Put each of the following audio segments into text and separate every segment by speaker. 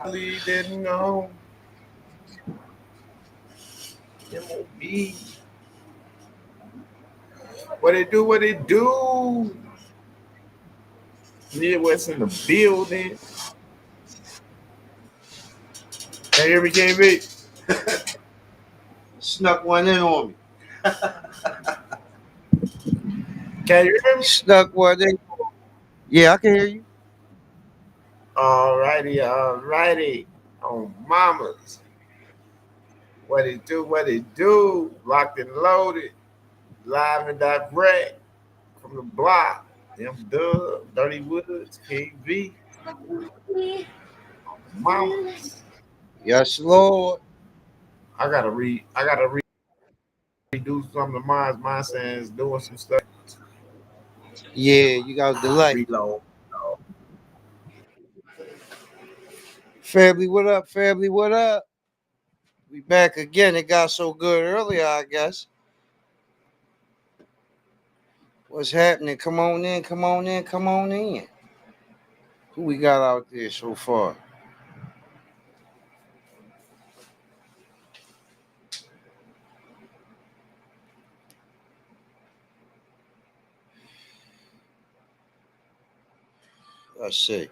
Speaker 1: really didn't know. MOB. What it do? What it do? Midwest in the building. Can you hear me, KB?
Speaker 2: Snuck one in on me.
Speaker 1: Can you hear me?
Speaker 2: Snuck one in. Yeah, I can hear you.
Speaker 1: Alrighty, alrighty. On mamas. What it do? What it do? Locked and loaded. Live and direct from the block. Them Dub, Dirty Woods, KB, mamas.
Speaker 2: Yes, Lord.
Speaker 1: I gotta redo some of mine. Mine saying doing some stuff.
Speaker 2: Yeah, you got a delay.
Speaker 1: Reload.
Speaker 2: Family, what up? Family, what up? We back again. It got so good earlier, I guess. What's happening? Come on in, come on in, come on in. Who we got out there so far? Let's see.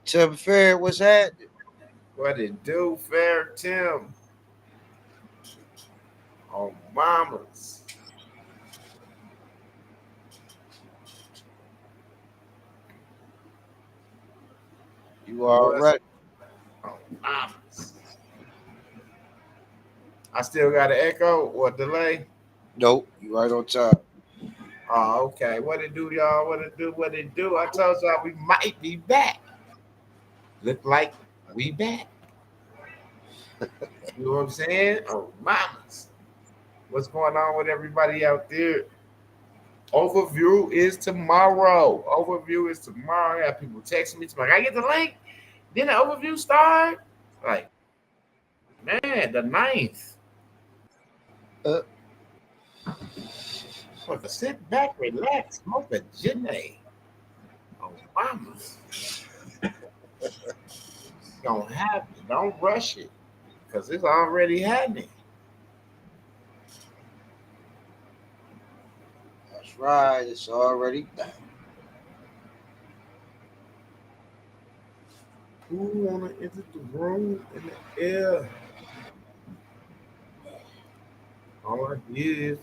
Speaker 2: Tim Fair, what's happening?
Speaker 1: What it do, Fair Tim? On mamas.
Speaker 2: You all
Speaker 1: What's
Speaker 2: right?
Speaker 1: on mamas? I still got an echo or delay.
Speaker 2: Nope, you right on time.
Speaker 1: Oh, okay. What it do, y'all? What it do? What it do? I told y'all we might be back. Look like we back. You know what I'm saying? Oh, mamas. What's going on with everybody out there? Overview is tomorrow. Overview is tomorrow. I have people texting me tomorrow. I get the link. Then the overview start. Like, man, the ninth.
Speaker 2: Uh,
Speaker 1: Fuck, sit back, relax, smoke a Janae. Oh, mamas. It's gonna happen. Don't rush it. Because it's already happening.
Speaker 2: that's right. It's already back.
Speaker 1: Who wanna enter the room in the air? All I hear is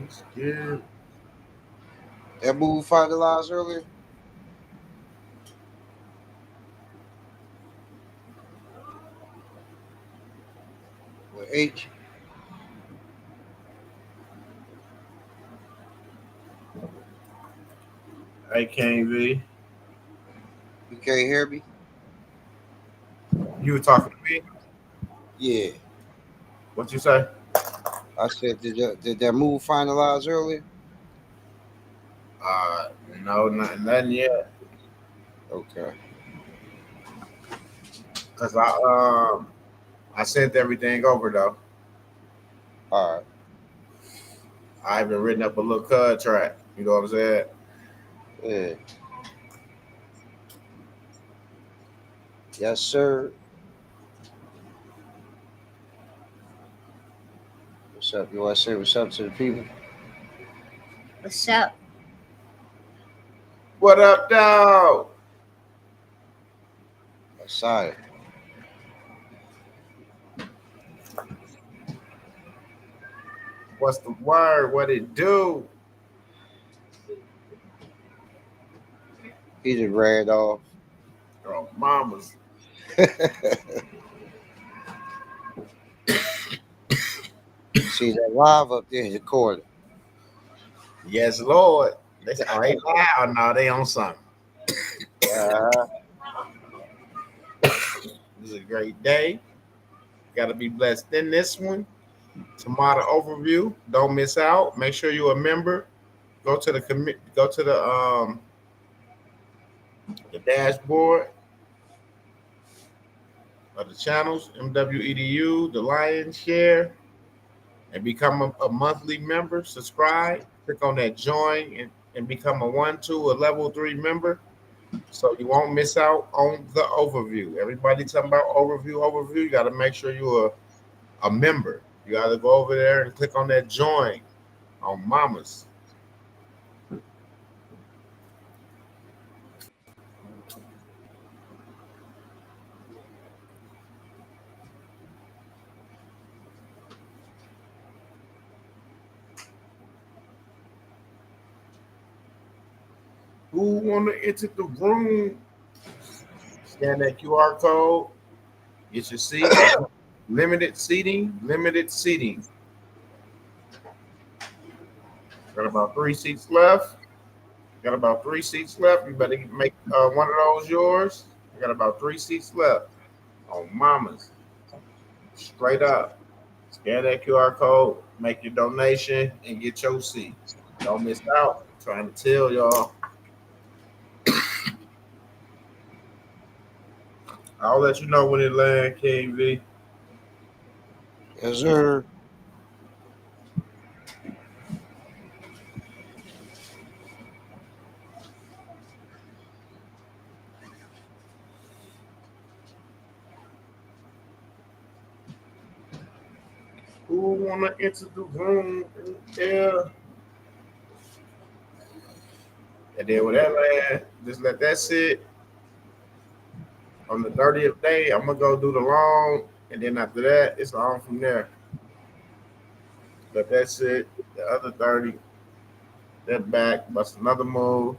Speaker 1: it's scared.
Speaker 2: That movie finalized earlier with H.
Speaker 1: Hey, KV,
Speaker 2: You can't hear me?
Speaker 1: you were talking to me.
Speaker 2: Yeah.
Speaker 1: What you say?
Speaker 2: I said, did that move finalize earlier?
Speaker 1: Uh, no, nothing yet.
Speaker 2: Okay.
Speaker 1: Cause I sent everything over though.
Speaker 2: All right.
Speaker 1: I even written up a little contract. You know what I'm saying?
Speaker 2: Yeah. Yes, sir. What's up? You want to say what's up to the people?
Speaker 3: What's up?
Speaker 1: What up, dog?
Speaker 2: Outside.
Speaker 1: What's the word? What it do?
Speaker 2: He just ran off.
Speaker 1: Oh, mamas.
Speaker 2: See that live up there in the corner.
Speaker 1: Yes, Lord. They say, oh, they loud. No, they on something.
Speaker 2: Uh,
Speaker 1: This is a great day. Got to be blessed in this one. Tomorrow overview. Don't miss out. Make sure you're a member. Go to the go to the dashboard. of the channels, MWEDU, the Lion Share, and become a monthly member. Subscribe, click on that join, and become a 1, 2, or level 3 member so you won't miss out on the overview. Everybody talking about overview. You got to make sure you're a member. You got to go over there and click on that join on Mamas. Who want to enter the room? Scan that QR code. Get your seat. Limited seating. Got about 3 seats left. You better make one of those yours. You got about 3 seats left. On Mamas. Straight up. Scan that QR code. Make your donation and get your seat. Don't miss out. I'm trying to tell y'all. I'll let you know when it lands, King V.
Speaker 2: Yes, sir.
Speaker 1: Who wanna enter the room? Yeah. And then with that land, just let that sit. On the 30th day, I'm gonna go do the long, and then after that, it's on from there. Let that sit. The other 30, that back, bust another move.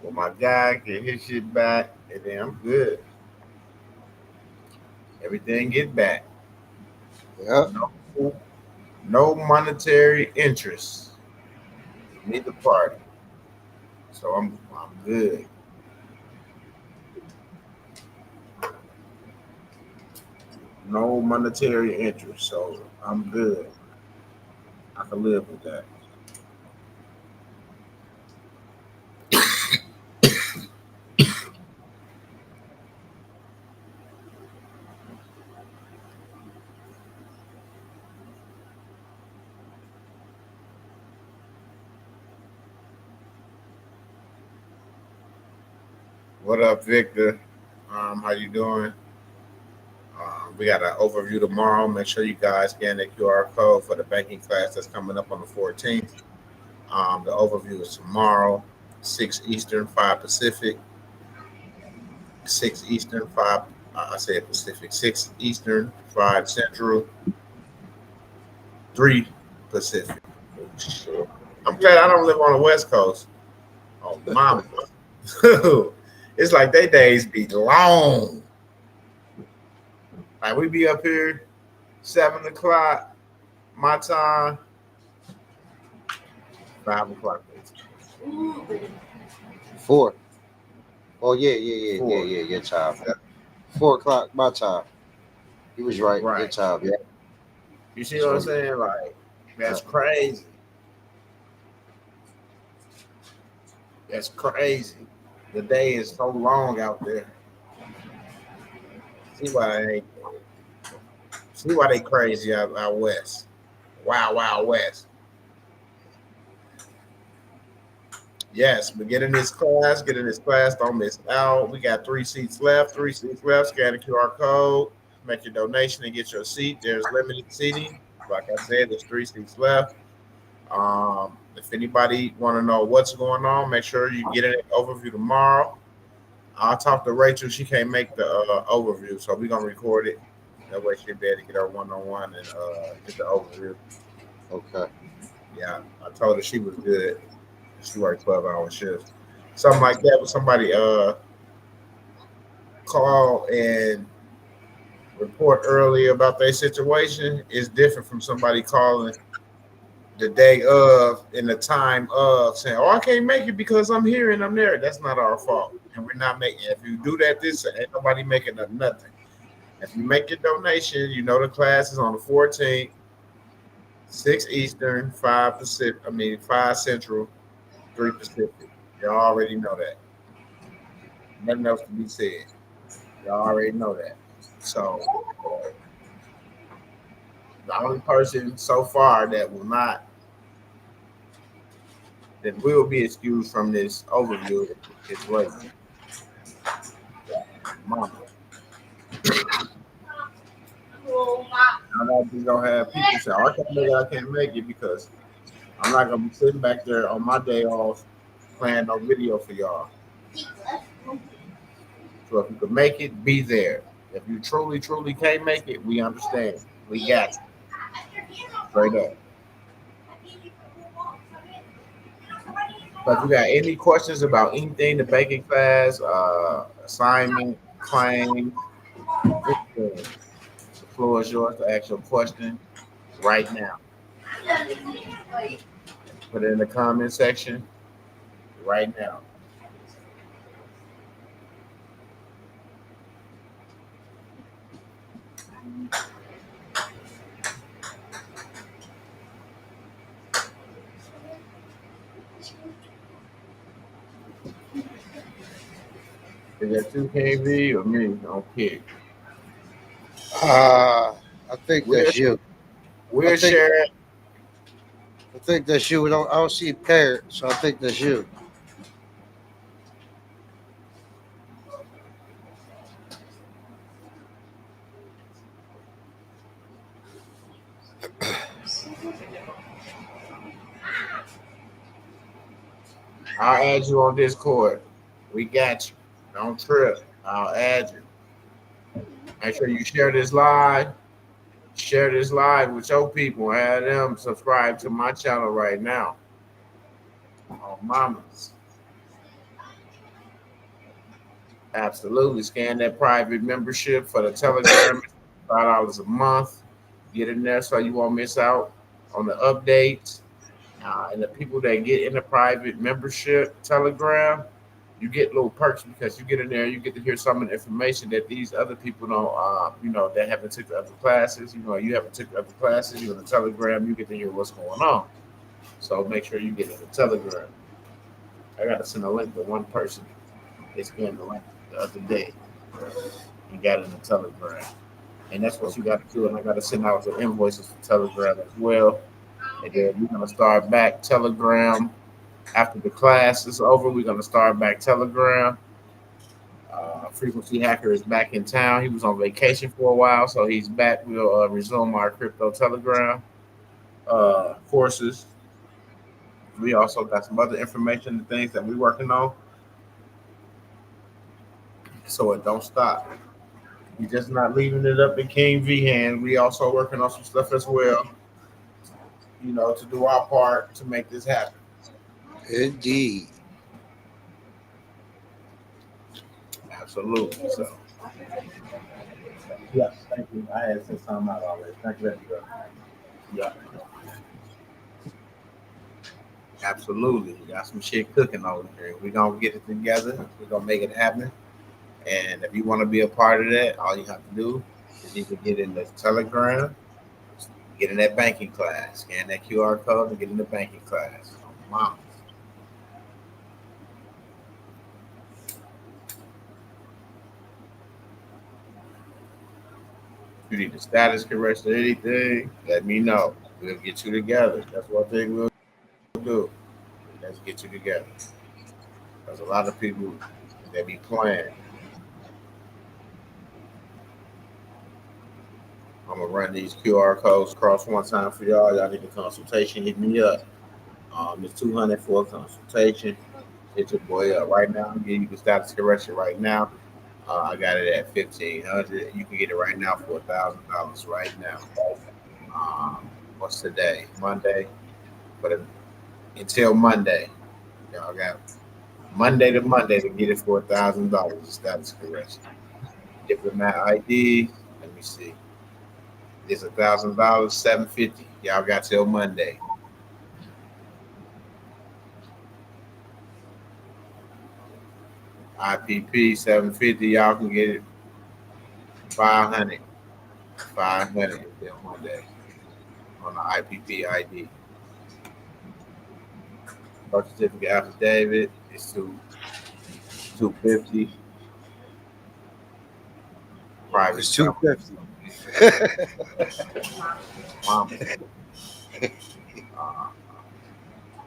Speaker 1: With my guy, get his shit back, and then I'm good. Everything get back.
Speaker 2: Yeah.
Speaker 1: No monetary interest. Neither party. So I'm good. No monetary interest. So I'm good. I can live with that. What up, Victor? How you doing? We got an overview tomorrow. Make sure you guys scan the QR code for the banking class that's coming up on the 14th. The overview is tomorrow, 6 Eastern, 5 Pacific. 6 Eastern, 5, I said Pacific. 6 Eastern, 5 Central, 3 Pacific. I'm glad I don't live on the West Coast. Oh, mama. It's like they days be long. Like we be up here 7 o'clock my time, 5 o'clock.
Speaker 2: 4. Oh yeah. Your time. 4 o'clock my time. He was right. Your time. Yeah.
Speaker 1: You see what I'm saying? Like that's crazy. That's crazy. The day is so long out there. See why they crazy out west. Wild West. Yes, but get in this class. Don't miss out. We got 3 seats left. Scan the QR code. Make your donation and get your seat. There's limited seating. Like I said, there's 3 seats left. If anybody want to know what's going on, make sure you get an overview tomorrow. I'll talk to Rachel. She can't make the overview, so we're gonna record it. That way she'll be able to get her one-on-one and get the overview.
Speaker 2: Okay.
Speaker 1: Yeah, I told her she was good. She worked 12-hour shifts. Something like that. When somebody call and report early about their situation is different from somebody calling the day of and the time of saying, "Oh, I can't make it because I'm here and I'm there." That's not our fault, and we're not making. If you do that, this ain't nobody making up nothing. If you make your donation, you know the class is on the 14th, 6 Eastern, 5 Pacific. 5 Central, 3 Pacific. Y'all already know that. Nothing else to be said. Y'all already know that. So the only person so far that will be excused from this overview is Ray. Mama. I'm not just gonna have people say, "Oh, I can't make it," because I'm not gonna be sitting back there on my day off playing no video for y'all. So if you can make it, be there. If you truly, truly can't make it, we understand. We got you. Straight up. But if you got any questions about anything, the banking class, assignment, claim, anything, the floor is yours to ask your question right now. Put it in the comment section right now. Is that 2KV or me? Okay.
Speaker 2: I think that's you.
Speaker 1: We'll share it.
Speaker 2: I think that's you. I don't see a parrot, so I think that's you.
Speaker 1: I'll add you on Discord. We got you. Don't trip. I'll add you. Make sure you share this live. Share this live with your people. Have them subscribe to my channel right now. Oh, mamas. Absolutely. Scan that private membership for the Telegram. $5 a month. Get in there so you won't miss out on the updates. And the people that get in the private membership Telegram, you get little perks because you get in there, you get to hear some of the information that these other people don't, that haven't took the other classes. You haven't took the other classes. You're in the Telegram, you get to hear what's going on. So make sure you get in the Telegram. I got to send a link to one person. They scanned the link the other day and got in the Telegram. And that's what you got to do. And I got to send out the invoices for Telegram as well. And then we're going to start back Telegram after the class is over. We're going to start back Telegram. Frequency Hacker is back in town. He was on vacation for a while, so he's back. We'll resume our crypto Telegram courses. We also got some other information and things that we're working on, so it don't stop. We're just not leaving it up in King V hands. We also working on some stuff as well, to do our part to make this happen.
Speaker 2: Indeed.
Speaker 1: Absolutely. So, yes, thank you. I had said something out already. Thank you. Yeah. Absolutely. We got some shit cooking over here. We're going to get it together. We're going to make it happen. And if you want to be a part of that, all you have to do is you can get in the Telegram, get in that banking class, scan that QR code, and get in the banking class. Oh, mom. If you need a status correction or anything, let me know. We'll get you together. That's one thing we'll do. Let's get you together. There's a lot of people that be playing. I'm gonna run these QR codes across one time for y'all. Y'all need a consultation, hit me up. It's $200 for a consultation. Hit your boy up right now. I'm giving you the status correction right now. I got it at $1,500. You can get it right now for $1,000 right now. What's today? Monday. But until Monday, y'all got Monday to Monday to get it for $1,000. Status correction. Diplomat ID. Let me see. It's $1,000, $750. Y'all got till Monday. IPP $750. Y'all can get it $500. $500 till Monday on the IPP ID. Birth certificate affidavit is $250. private
Speaker 2: It's
Speaker 1: travel.
Speaker 2: 250.
Speaker 1: Mama. Uh,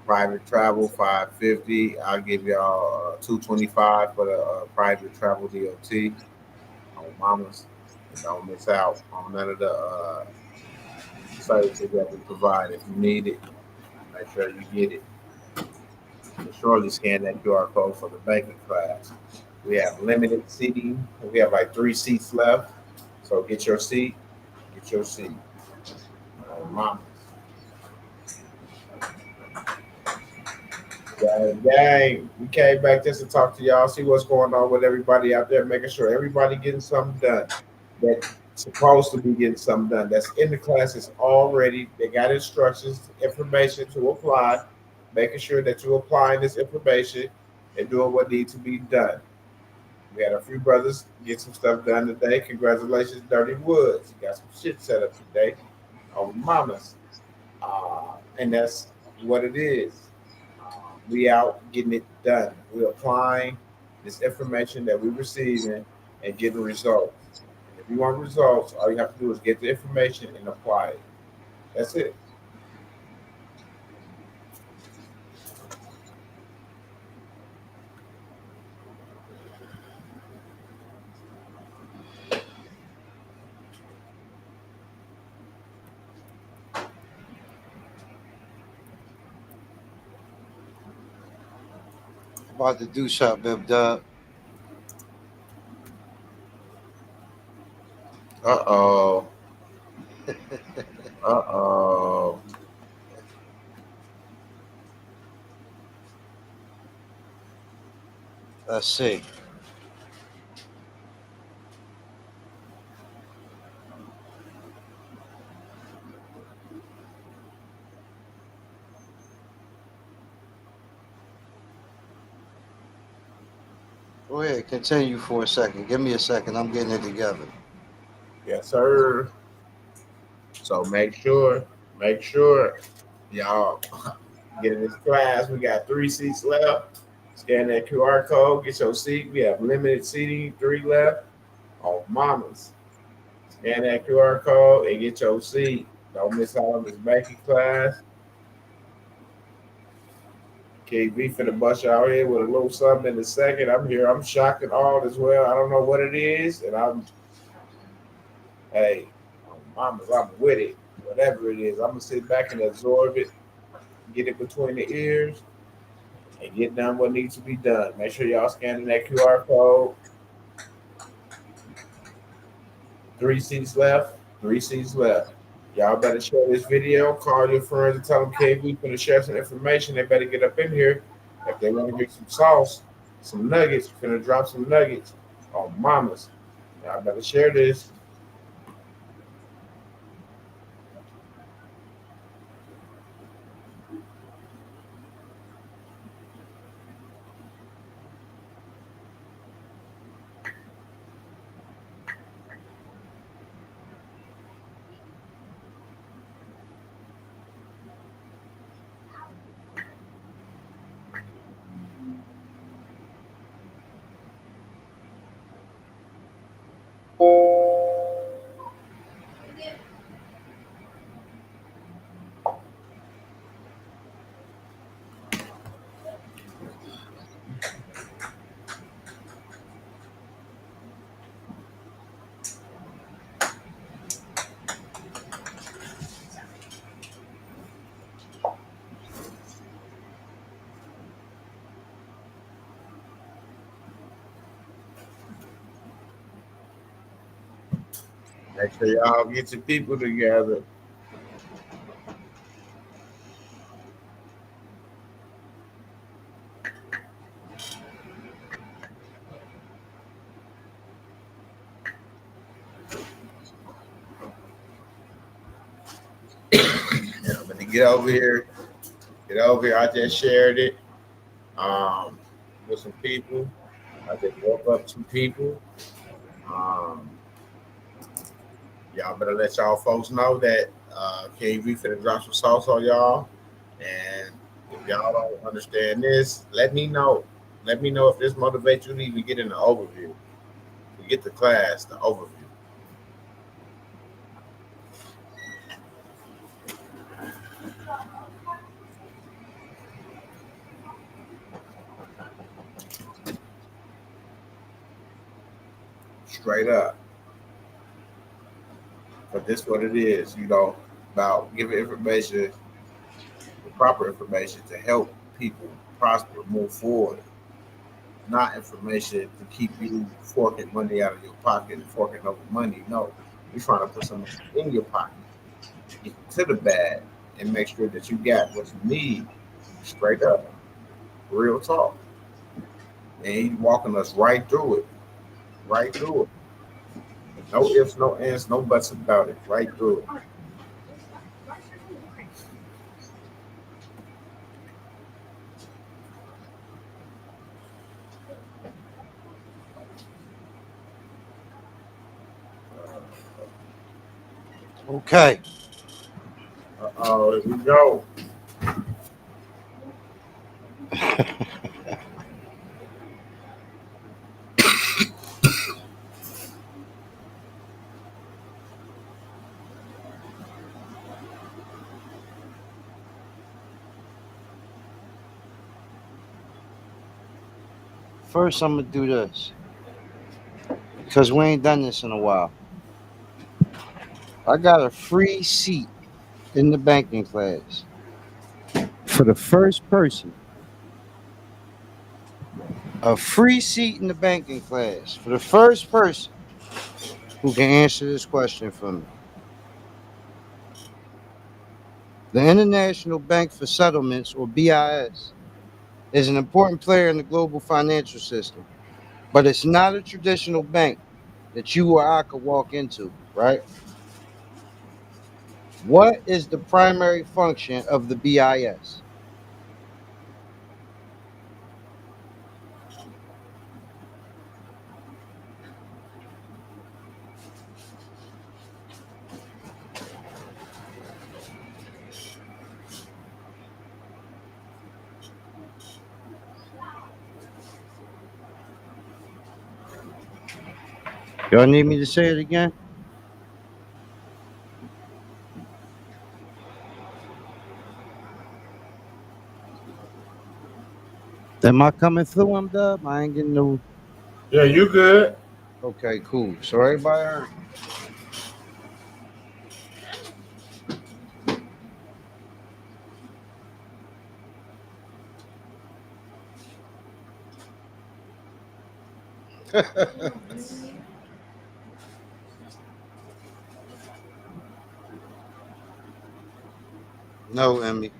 Speaker 1: private travel 550. I'll give y'all 225 for the private travel DOT on mamas. And don't miss out on none of the services that we provide. If you need it, make sure you get it. And surely scan that QR code for the banking class. We have limited seating. We have like 3 seats left. So get your seat. Get your seat. Mamas. Gang, we came back just to talk to y'all, see what's going on with everybody out there, making sure everybody getting something done that's supposed to be getting something done. That's in the classes already. They got instructions, information to apply, making sure that you're applying this information and doing what needs to be done. We had a few brothers get some stuff done today. Congratulations, Dirty Woods. You got some shit set up today on mamas. And that's what it is. We out getting it done. We're applying this information that we're receiving and getting results. And if you want results, all you have to do is get the information and apply it. That's it.
Speaker 2: About to do something, Dub.
Speaker 1: Uh oh. Uh oh.
Speaker 2: Let's see. Go ahead, continue for a second. Give me a second. I'm getting it together.
Speaker 1: Yes, sir. So make sure y'all get in this class. We got 3 seats left. Scan that QR code, get your seat. We have limited seating, 3 left. On mamas. Scan that QR code and get your seat. Don't miss out on this banking class. KB finna bust out here with a little something in a second. I'm here. I'm shocked and all as well. I don't know what it is. And hey, mamas, I'm with it. Whatever it is, I'm going to sit back and absorb it, get it between the ears, and get done what needs to be done. Make sure y'all scanning that QR code. 3 seats left. 3 seats left. Y'all better share this video. Call your friends and tell them KB finna share some information. They better get up in here. If they want to get some sauce, some nuggets, finna drop some nuggets on mamas. Y'all better share this. Make sure y'all get your people together. I'm gonna get over here. Get over here. I just shared it um, with some people. I just woke up some people. Um, y'all better let y'all folks know that KV finna drop some sauce on y'all. And if y'all don't understand this, let me know. Let me know if this motivates you to even get in the overview. To get the class, the overview. straight up. But this what it is, about giving information, the proper information to help people prosper, move forward, not information to keep you forking money out of your pocket and forking over money. No, we're trying to put some in your pocket, get to the bag, and make sure that you got what you need. Straight up, real talk. And he's walking us right through it, right through it. No ifs, no ands, no buts about it. Right through it.
Speaker 2: Okay.
Speaker 1: Here we go.
Speaker 2: First, I'm gonna do this because we ain't done this in a while. I got a free seat in the banking class for the first person. A free seat in the banking class for the first person who can answer this question for me. The International Bank for Settlements, or BIS, is an important player in the global financial system, but it's not a traditional bank that you or I could walk into, right? What is the primary function of the BIS? Y'all need me to say it again? Am I coming through, I'm dub? I ain't getting no.
Speaker 1: Yeah, you good.
Speaker 2: Okay, cool. So everybody heard. No, Emmy.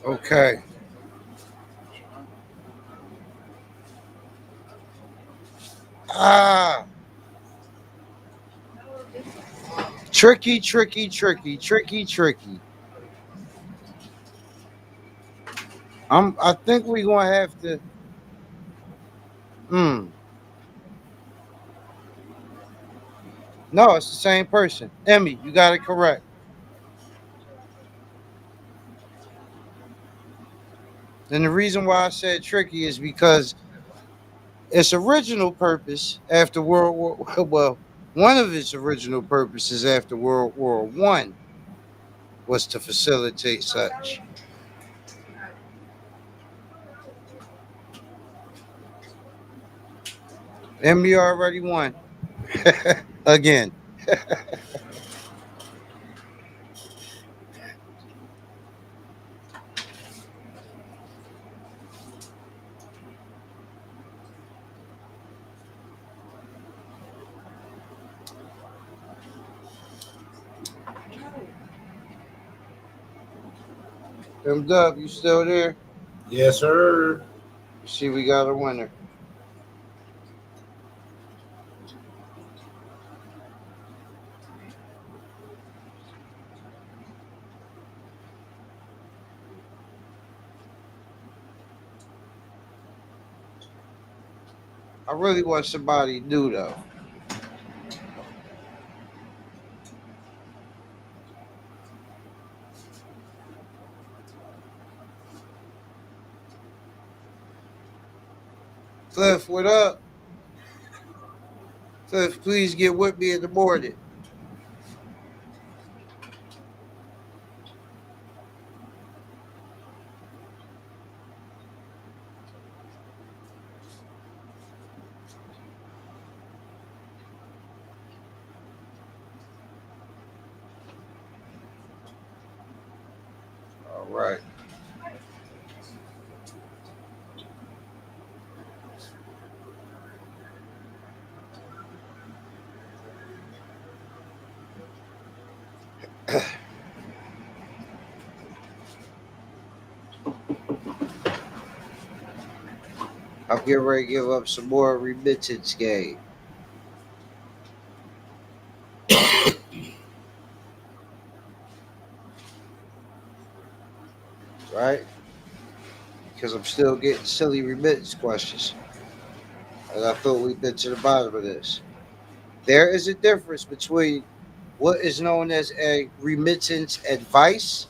Speaker 2: Okay. Ah, tricky, tricky, tricky, tricky, tricky. I think we're gonna have to. Hmm. No, it's the same person. Emmy, you got it correct. And the reason why I said tricky is because its original purpose after World War well, one of its original purposes after World War One was to facilitate such. Emmy already won. Again. M-Dub, you still there?
Speaker 1: Yes, sir.
Speaker 2: You see, we got a winner. I really want somebody new though. Cliff, what up? Cliff, please get with me in the morning. All right. I'm getting ready to give up some more remittance game. Right? Because I'm still getting silly remittance questions. And I thought we'd been to the bottom of this. There is a difference between what is known as a remittance advice,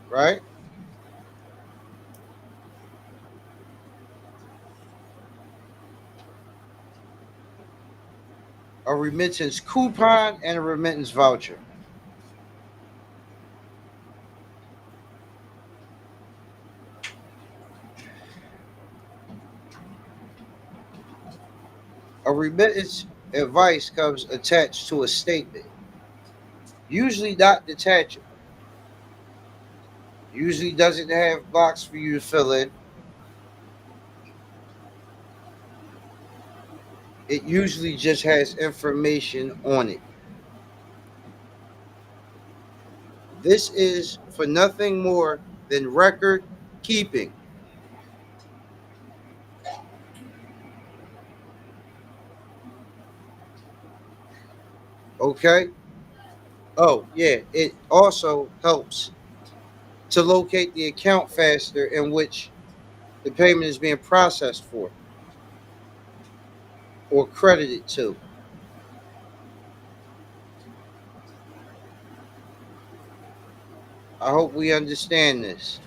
Speaker 2: right? A remittance coupon and a remittance voucher. A remittance advice comes attached to a statement, usually not detachable. Usually doesn't have blocks for you to fill in. It usually just has information on it. This is for nothing more than record keeping. Okay? Oh, yeah. It also helps to locate the account faster in which the payment is being processed for or credited to. I hope we understand this.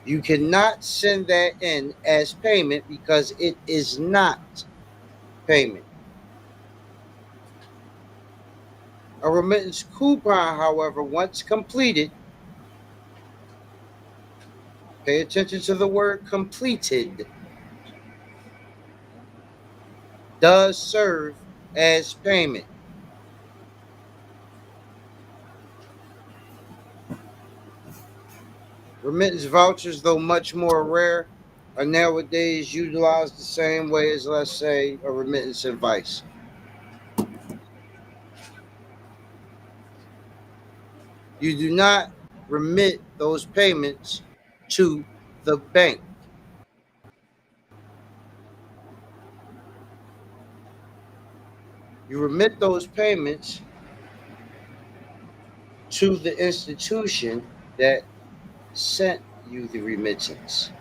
Speaker 2: You cannot send that in as payment because it is not payment. A remittance coupon, however, once completed, pay attention to the word completed, does serve as payment. Remittance vouchers, though much more rare, are nowadays utilized the same way as, let's say, a remittance advice. You do not remit those payments to the bank. You remit those payments to the institution that sent you the remittance.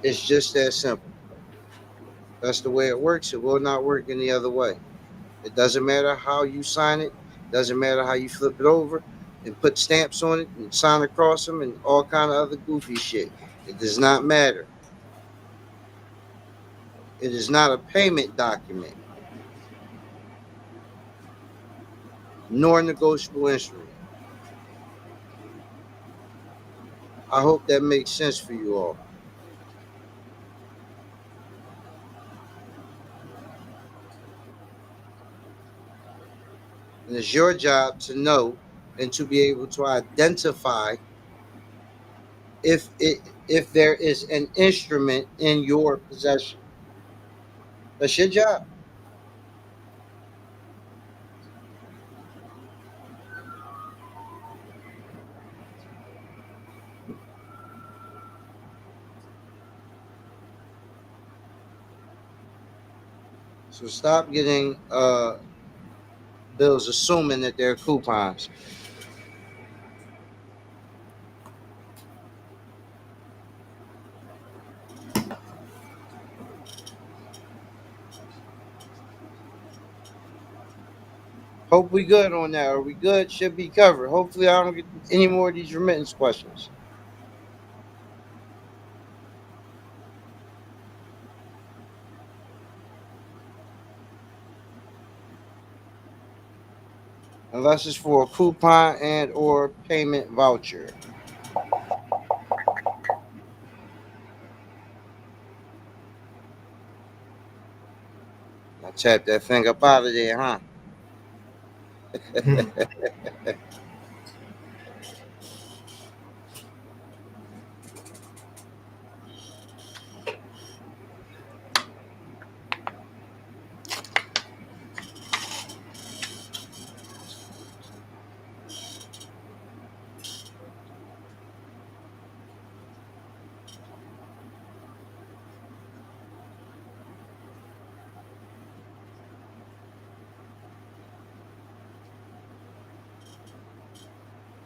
Speaker 2: It's just that simple. That's the way it works. It will not work any other way. It doesn't matter how you sign it. Doesn't matter how you flip it over and put stamps on it and sign across them and all kind of other goofy shit. It does not matter. It is not a payment document, nor negotiable instrument. I hope that makes sense for you all. And it's your job to know and to be able to identify if there is an instrument in your possession. That's your job. So stop getting bills, assuming that they're coupons. Hope we good on that. Are we good? Should be covered. Hopefully, I don't get any more of these remittance questions. Unless it's for a coupon and or payment voucher. I tap that thing up out of there, huh?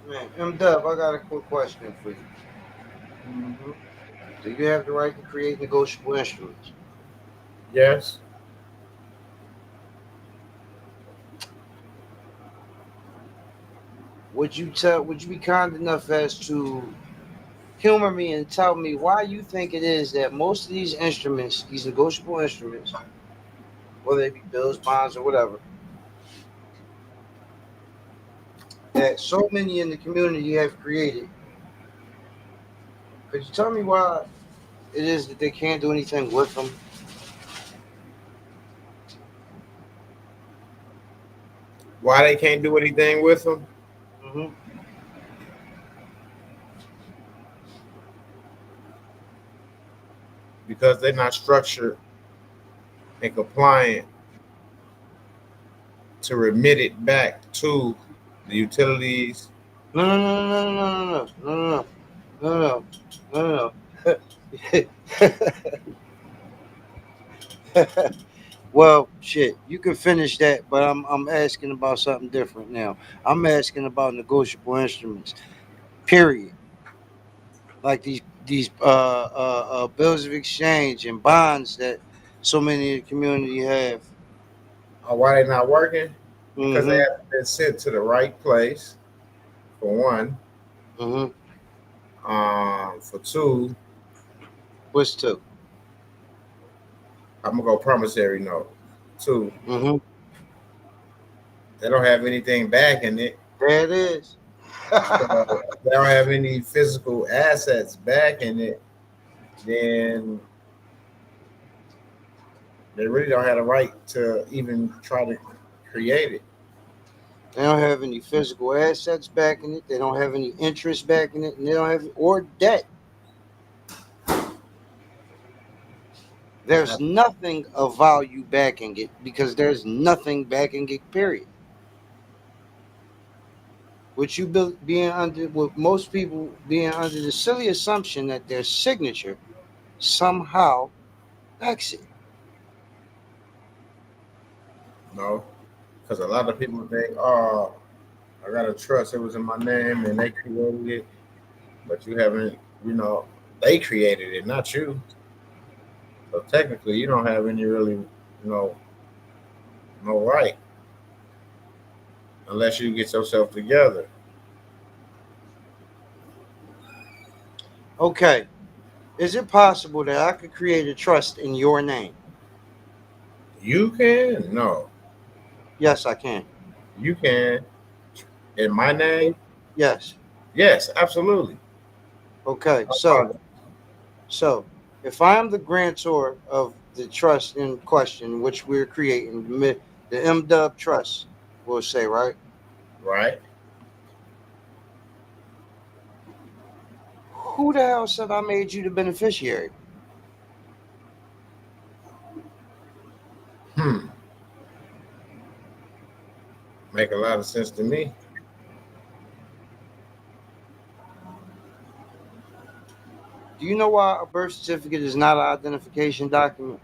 Speaker 2: Man, M-Dub, I got a quick question for you.
Speaker 1: Mhm.
Speaker 2: Do you have the right to create negotiable instruments?
Speaker 1: Yes.
Speaker 2: Would you be kind enough as to humor me and tell me why you think it is that most of these instruments, these negotiable instruments, whether they be bills, bonds, or whatever, that so many in the community have created, could you tell me why it is that they can't do anything with them?
Speaker 1: Why they can't do anything with them?
Speaker 2: Mm-hmm.
Speaker 1: Because they're not structured and compliant to remit it back to the utilities.
Speaker 2: No, no, no, no, no, no, no, no, no, no, no, no, no. Well, shit, you can finish that, but I'm asking about something different now. I'm asking about negotiable instruments. Period. Like these bills of exchange and bonds that so many in the community have.
Speaker 1: Why they not working? Because they
Speaker 2: Mm-hmm.
Speaker 1: haven't been sent to the right place, for one.
Speaker 2: Mm-hmm.
Speaker 1: For two,
Speaker 2: What's two?
Speaker 1: I'm gonna go promissory note. Two,
Speaker 2: Mm-hmm.
Speaker 1: they don't have anything back in it.
Speaker 2: There it is.
Speaker 1: So if they don't have any physical assets back in it, then they really don't have the right to even try to create it.
Speaker 2: They don't have any physical assets backing it. They don't have any interest backing it, and they don't have or debt. There's nothing of value backing it because there's nothing backing it. Period. Which you being under, with most people being under the silly assumption that their signature somehow backs it.
Speaker 1: No, because a lot of people think, oh, I got a trust. It was in my name, and they created it, but you haven't. You know, they created it, not you. So technically, you don't have any really, know, no right unless you get yourself together.
Speaker 2: Okay. Is it possible that I could create a trust in your name?
Speaker 1: You can no,
Speaker 2: Yes, I can.
Speaker 1: you can in my name.
Speaker 2: Yes.
Speaker 1: Yes, absolutely.
Speaker 2: Okay.
Speaker 1: No problem.
Speaker 2: So if I am the grantor of the trust in question, which we're creating, the M-Dub Trust, we'll say, right?
Speaker 1: Right?
Speaker 2: Who the hell said I made you the beneficiary?
Speaker 1: Hmm. Make a lot of sense to me.
Speaker 2: Do you know why a birth certificate is not an identification document?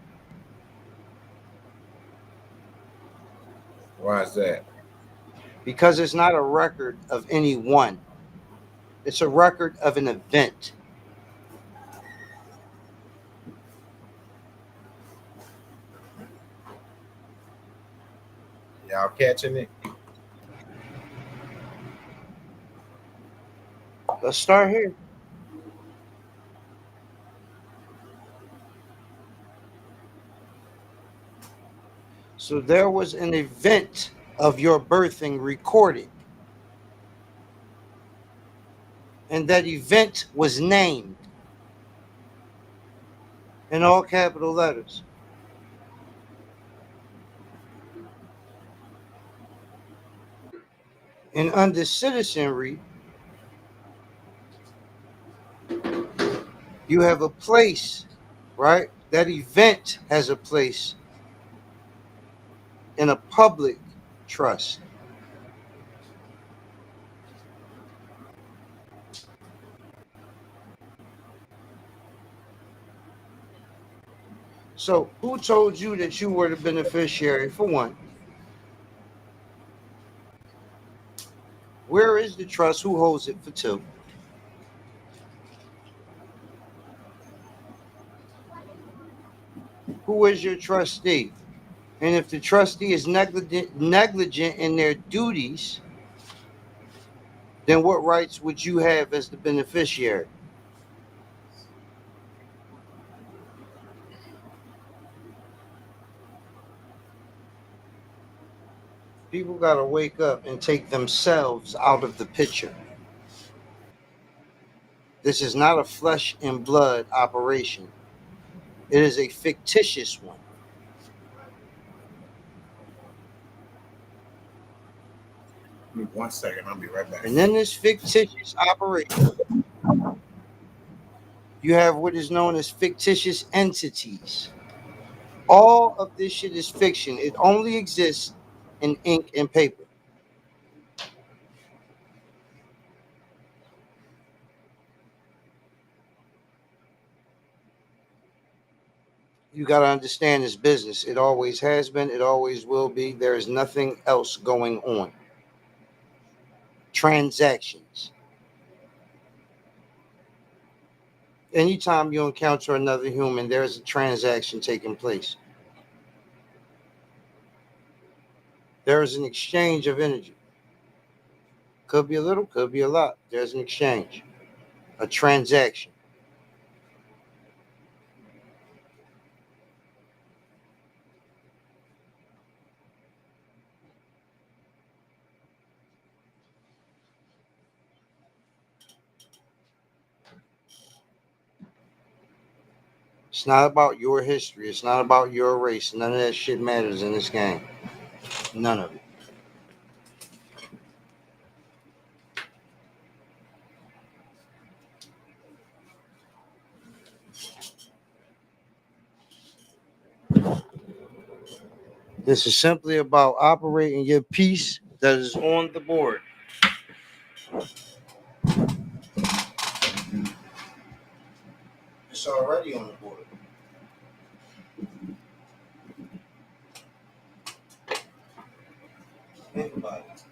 Speaker 1: Why is that?
Speaker 2: because it's not a record of any one. It's a record of an event.
Speaker 1: Y'all catching it?
Speaker 2: Let's start here. So there was an event of your birthing recorded, and that event was named in all capital letters. And under citizenry, you have a place, right? That event has a place in a public trust. So, who told you that you were the beneficiary, for one? Where is the trust? Who holds it, for two? Who is your trustee? And if the trustee is negligent in their duties, then what rights would you have as the beneficiary? People got to wake up and take themselves out of the picture. This is not a flesh and blood operation. It is a fictitious one.
Speaker 1: Give me 1 second. I'll be right back.
Speaker 2: And in this fictitious operation, you have what is known as fictitious entities. All of this shit is fiction. It only exists in ink and paper. You got to understand this business. It always has been. It always will be. There is nothing else going on. Transactions. Anytime you encounter another human, there is a transaction taking place. There is an exchange of energy. Could be a little, could be a lot. There's an exchange, a transaction. It's not about your history. It's not about your race. None of that shit matters in this game. None of it. This is simply about operating your piece that is on the board. It's already on the board. Think about it.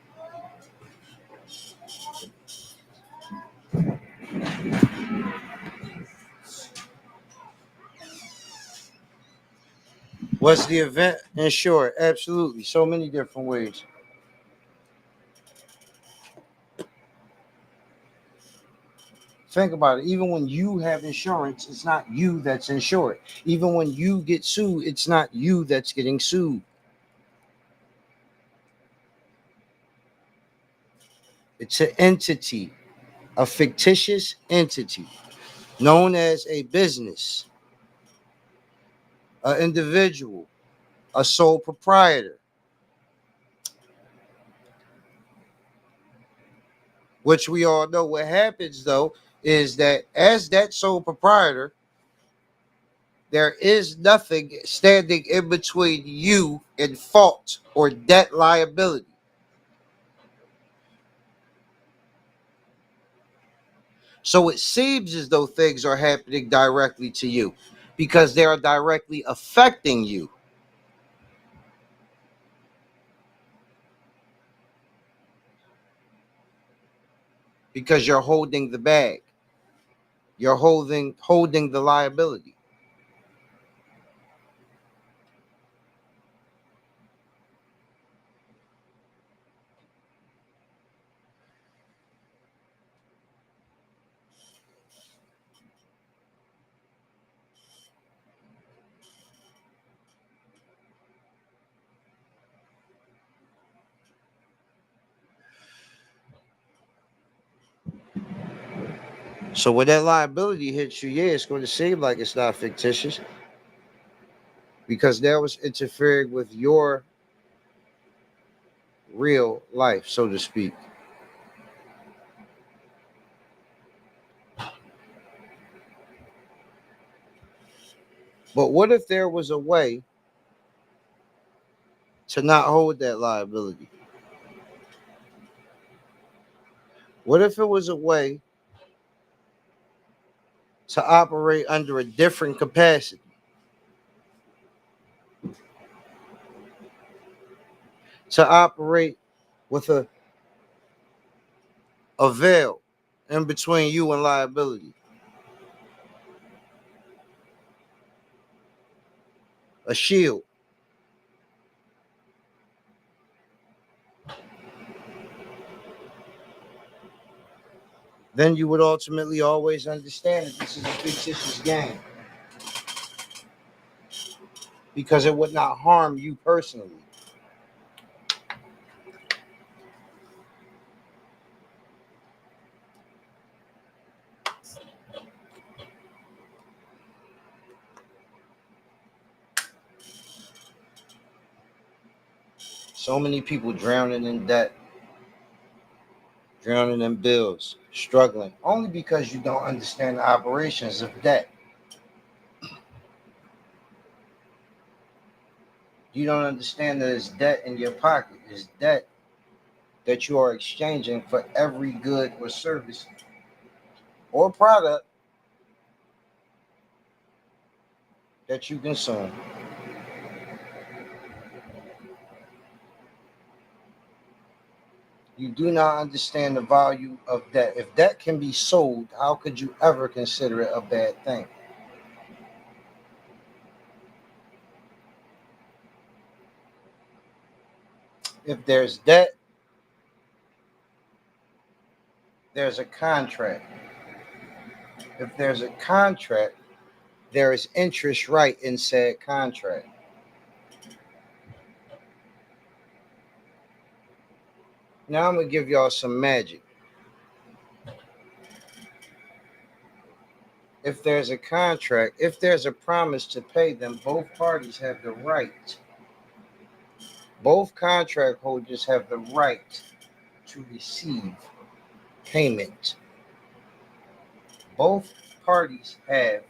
Speaker 2: Was the event insured? Absolutely. So many different ways. Think about it. Even when you have insurance, it's not you that's insured. Even when you get sued, it's not you that's getting sued. It's an entity, a fictitious entity known as a business, an individual, a sole proprietor. Which we all know what happens, though, is that as that sole proprietor, there is nothing standing in between you and fault or debt liability. So it seems as though things are happening directly to you because they are directly affecting you. because you're holding the bag. You're holding the liability. So when that liability hits you, yeah, it's going to seem like it's not fictitious because that was interfering with your real life, so to speak. But what if there was a way to not hold that liability? What if it was a way to operate under a different capacity? To operate with a veil in between you and liability, a shield. Then you would ultimately always understand that this is a fictitious game because it would not harm you personally. So many people drowning in debt, drowning in bills, struggling, only because you don't understand the operations of debt. You don't understand that it's debt in your pocket, it's debt that you are exchanging for every good or service or product that you consume. You do not understand the value of debt. If debt can be sold, how could you ever consider it a bad thing? If there's debt, there's a contract. If there's a contract, there is interest right in said contract. Now I'm going to give y'all some magic. If there's a contract, if there's a promise to pay, then both parties have the right. Both contract holders have the right to receive payment. Both parties have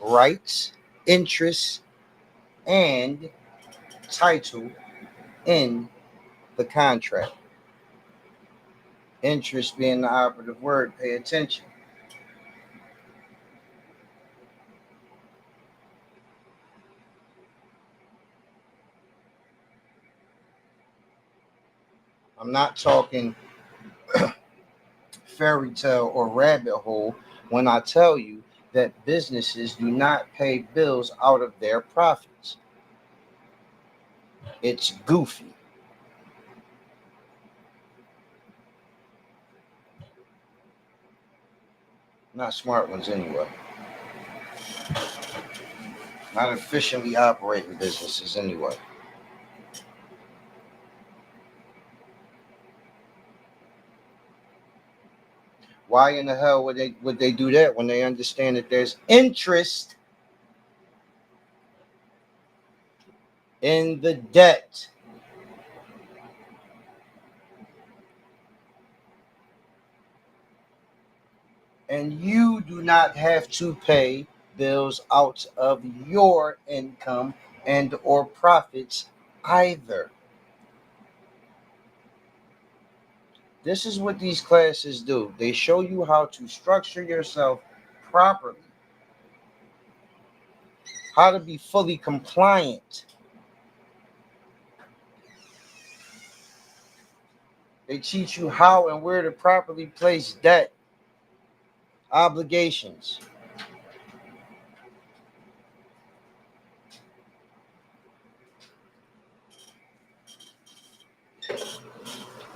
Speaker 2: rights, interests, and title in the contract. Interest being the operative word, pay attention. I'm not talking fairy tale or rabbit hole when I tell you that businesses do not pay bills out of their profits. It's goofy. Not smart ones anyway. Not efficiently operating businesses anyway. Why in the hell would they do that when they understand that there's interest in the debt? And you do not have to pay bills out of your income and or profits either. This is what these classes do. They show you how to structure yourself properly, how to be fully compliant. They teach you how and where to properly place debt, obligations.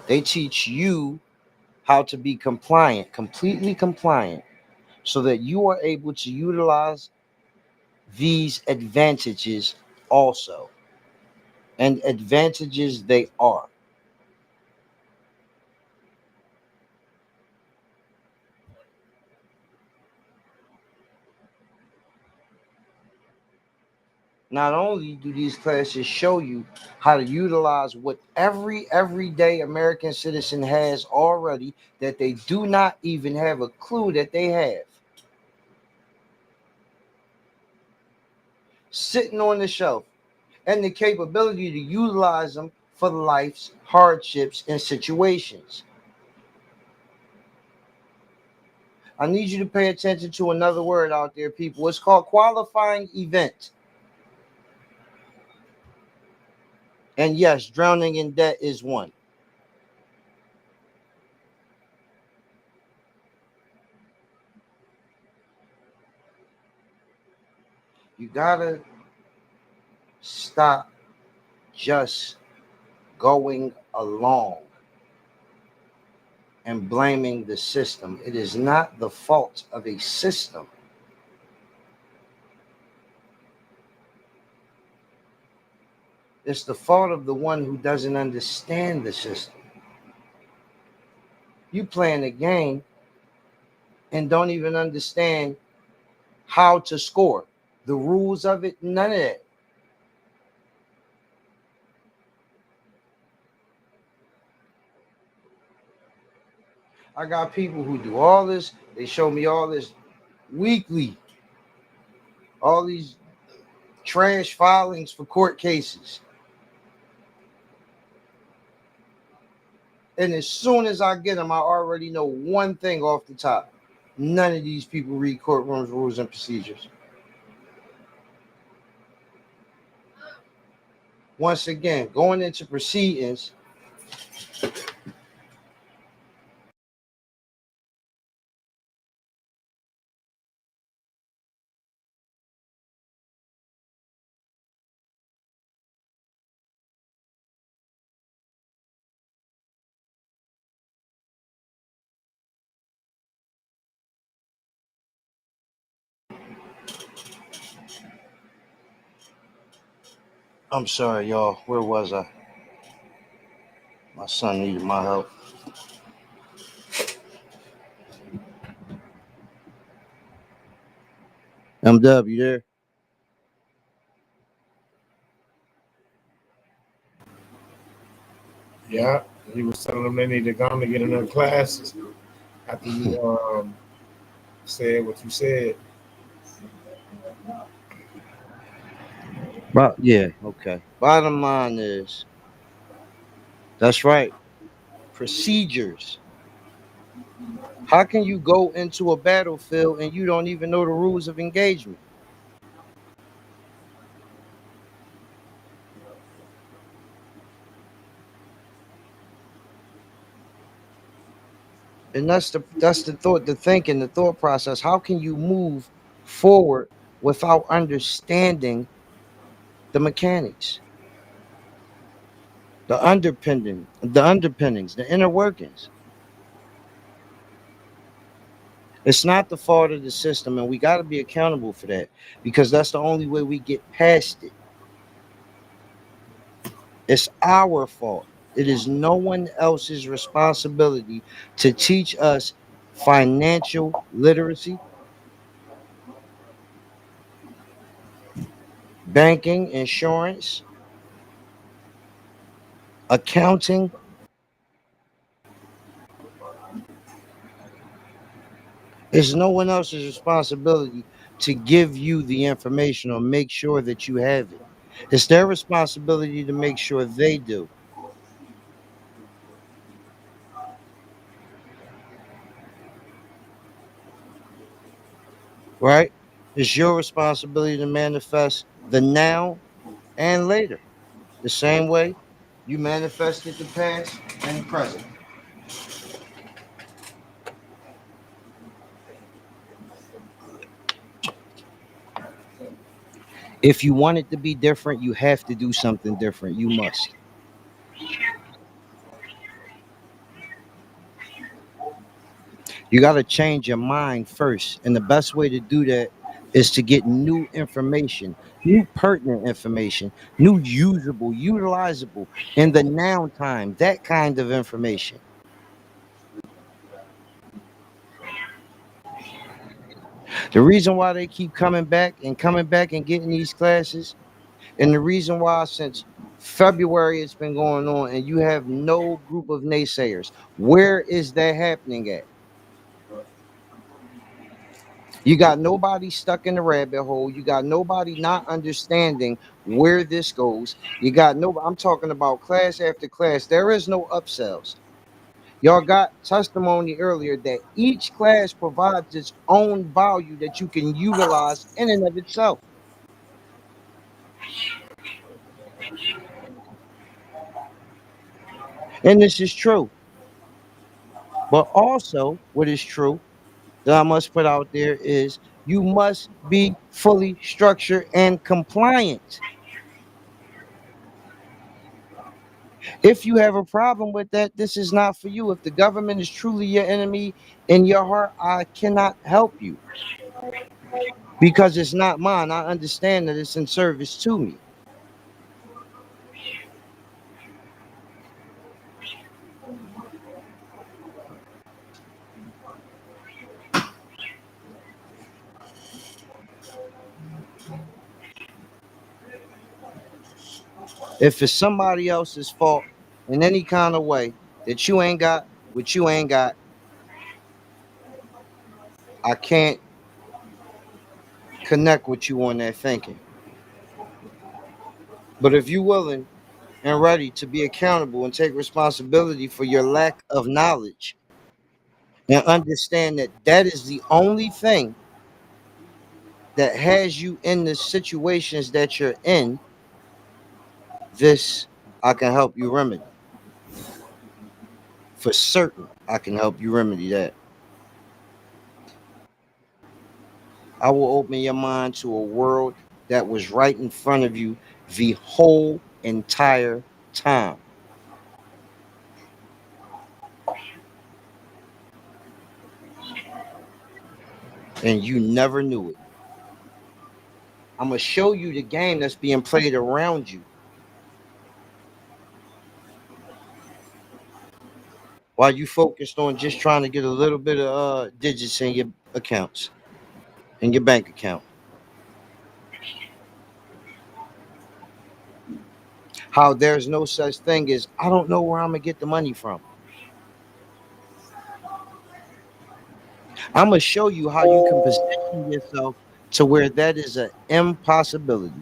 Speaker 2: They teach you how to be compliant, completely compliant, so that you are able to utilize these advantages also. And advantages they are. Not only do these classes show you how to utilize what every everyday American citizen has already that they do not even have a clue that they have, sitting on the shelf, and the capability to utilize them for life's hardships and situations. I need you to pay attention to another word out there, people. It's called qualifying event. And yes, drowning in debt is one. You gotta stop just going along and blaming the system. It is not the fault of a system. It's the fault of the one who doesn't understand the system. You playing a game and don't even understand how to score, the rules of it, none of that. I got people who do all this. They show me all this weekly, all these trash filings for court cases. And as soon as I get them, I already know one thing off the top. None of these people read courtrooms, rules, and procedures. Once again, going into proceedings, I'm sorry, y'all. Where was I? My son needed my help. MW, you there?
Speaker 1: Yeah, he was telling them they need to go and get in their classes after you said what you said.
Speaker 2: Yeah, okay. Bottom line is, that's right. Procedures. How can you go into a battlefield and you don't even know the rules of engagement? And that's the thought, the thinking, the thought process. How can you move forward without understanding the mechanics, the underpinnings, the inner workings? It's not the fault of the system, and we got to be accountable for that because that's the only way we get past it. It's our fault. It is no one else's responsibility to teach us financial literacy, banking, insurance, accounting. It's no one else's responsibility to give you the information or make sure that you have it. It's their responsibility to make sure they do, right? It's your responsibility to manifest the now and later. The same way you manifested the past and the present. If you want it to be different, you have to do something different. You must. You got to change your mind first. And the best way to do that is to get new information, new pertinent information, new usable, utilizable in the noun time, that kind of information. The reason why they keep coming back and getting these classes, and the reason why since February it's been going on and you have no group of naysayers, where is that happening at? You got nobody stuck in the rabbit hole. You got nobody not understanding where this goes. You got no, I'm talking about class after class. There is no upsells. Y'all got testimony earlier that each class provides its own value that you can utilize in and of itself. And this is true. But also, what is true that I must put out there is you must be fully structured and compliant. If you have a problem with that, this is not for you. If the government is truly your enemy in your heart, I cannot help you because it's not mine. I understand that it's in service to me. If it's somebody else's fault in any kind of way that you ain't got what you ain't got, I can't connect with you on that thinking. But if you're willing and ready to be accountable and take responsibility for your lack of knowledge and understand that that is the only thing that has you in the situations that you're in, this I can help you remedy. For certain, I can help you remedy that. I will open your mind to a world that was right in front of you the whole entire time. And you never knew it. I'm going to show you the game that's being played around you while you focused on just trying to get a little bit of digits in your accounts, in your bank account. How there's no such thing as, I don't know where I'm going to get the money from. I'm going to show you how you can position yourself to where that is an impossibility.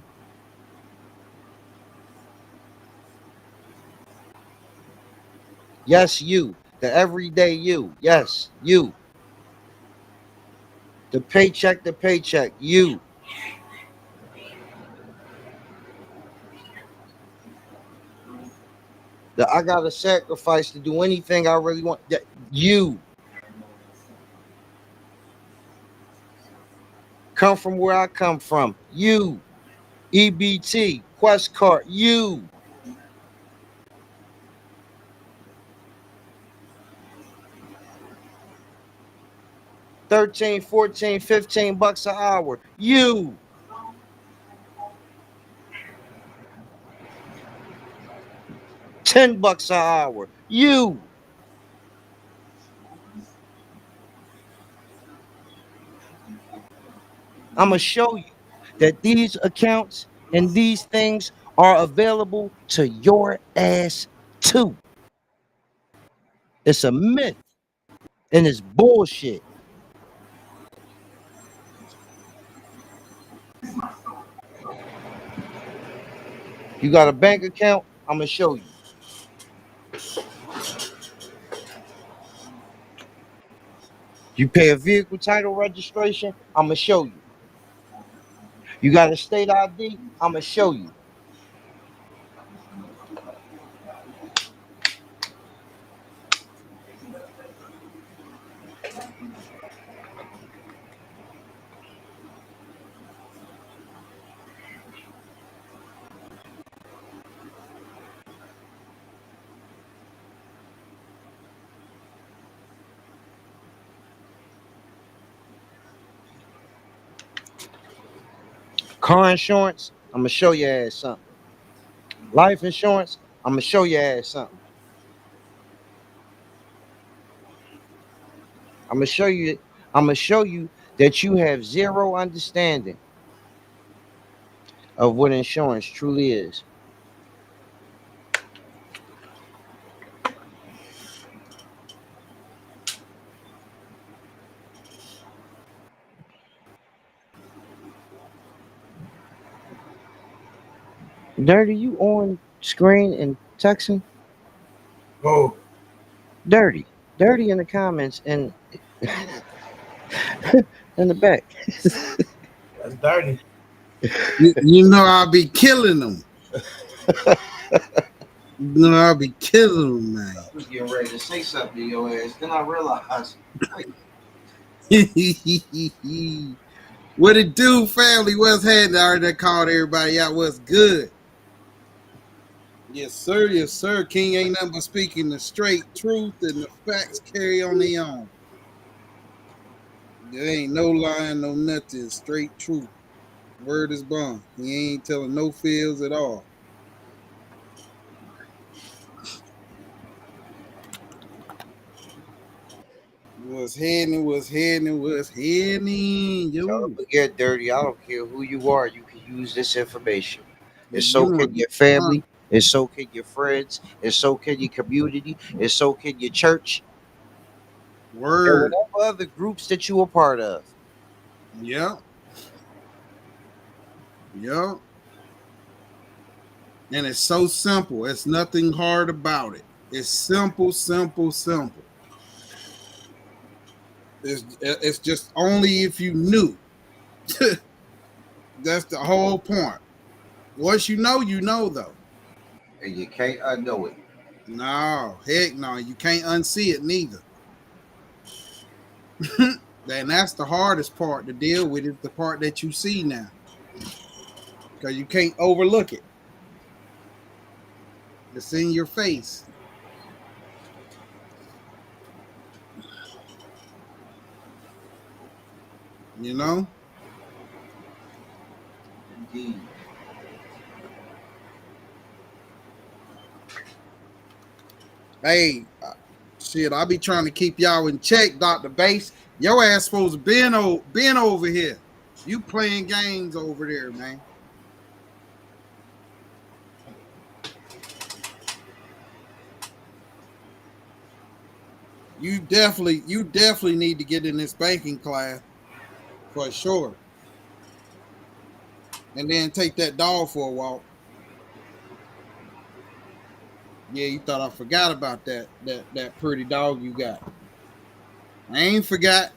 Speaker 2: Yes, you, the everyday you. Yes, you, the paycheck to paycheck, you. The I got to sacrifice to do anything I really want. That you come from where I come from. You, EBT, Quest Card, you. 13, 14, 15 bucks an hour. You. $10 an hour. You. I'm going to show you that these accounts and these things are available to your ass too. It's a myth and it's bullshit. You got a bank account? I'm going to show you. You pay a vehicle title registration? I'm going to show you. You got a state ID? I'm going to show you. Car insurance, I'm gonna show your ass something. Life insurance, I'm gonna show your ass something. I'm gonna show you. I'm gonna show you that you have zero understanding of what insurance truly is. Dirty, you on screen and texting?
Speaker 1: Oh,
Speaker 2: Dirty, dirty in the comments and in the back.
Speaker 1: that's dirty.
Speaker 4: You know I'll be killing them. You know I'll be killing them, man.
Speaker 2: I was getting ready to say something to your ass, then I realized.
Speaker 4: What it do, family? What's happening? I already called everybody out. What's good? Yes, sir. Yes, sir. King ain't nothing but speaking the straight truth, and the facts carry on their own. There ain't no lying, no nothing. Straight truth. Word is bond. He ain't telling no fibs at all. What's happening? What's happening? What's happening? Yo.
Speaker 2: Don't forget, Dirty. I don't care who you are. You can use this information. And
Speaker 4: You
Speaker 2: so
Speaker 4: want
Speaker 2: can your family. And so can your friends. And so can your community. And so can your church. And
Speaker 4: Word.
Speaker 2: whatever other groups that you are part of.
Speaker 4: Yep. Yep. And it's so simple. It's nothing hard about it. It's simple, simple, simple. It's just only if you knew. That's the whole point. Once you know though.
Speaker 2: And you can't unknow it.
Speaker 4: No, heck no. You can't unsee it neither. And that's the hardest part to deal with, is the part that you see now. Because you can't overlook it. It's in your face. You know?
Speaker 2: Indeed.
Speaker 4: Hey, shit, I be trying to keep y'all in check, Dr. Bass. Your ass supposed to been over here. You playing games over there, man. You definitely need to get in this banking class for sure. And then take that dog for a walk. Yeah, you thought I forgot about that pretty dog you got. I ain't forgot.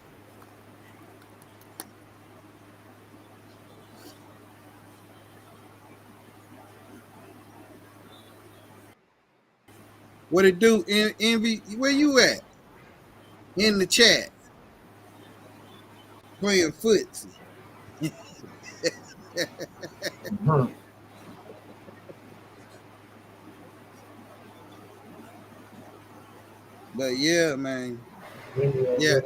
Speaker 4: What it do? Envy, where you at? In the chat. Playing footsie.
Speaker 1: Mhm.
Speaker 4: But yeah, man. Yeah,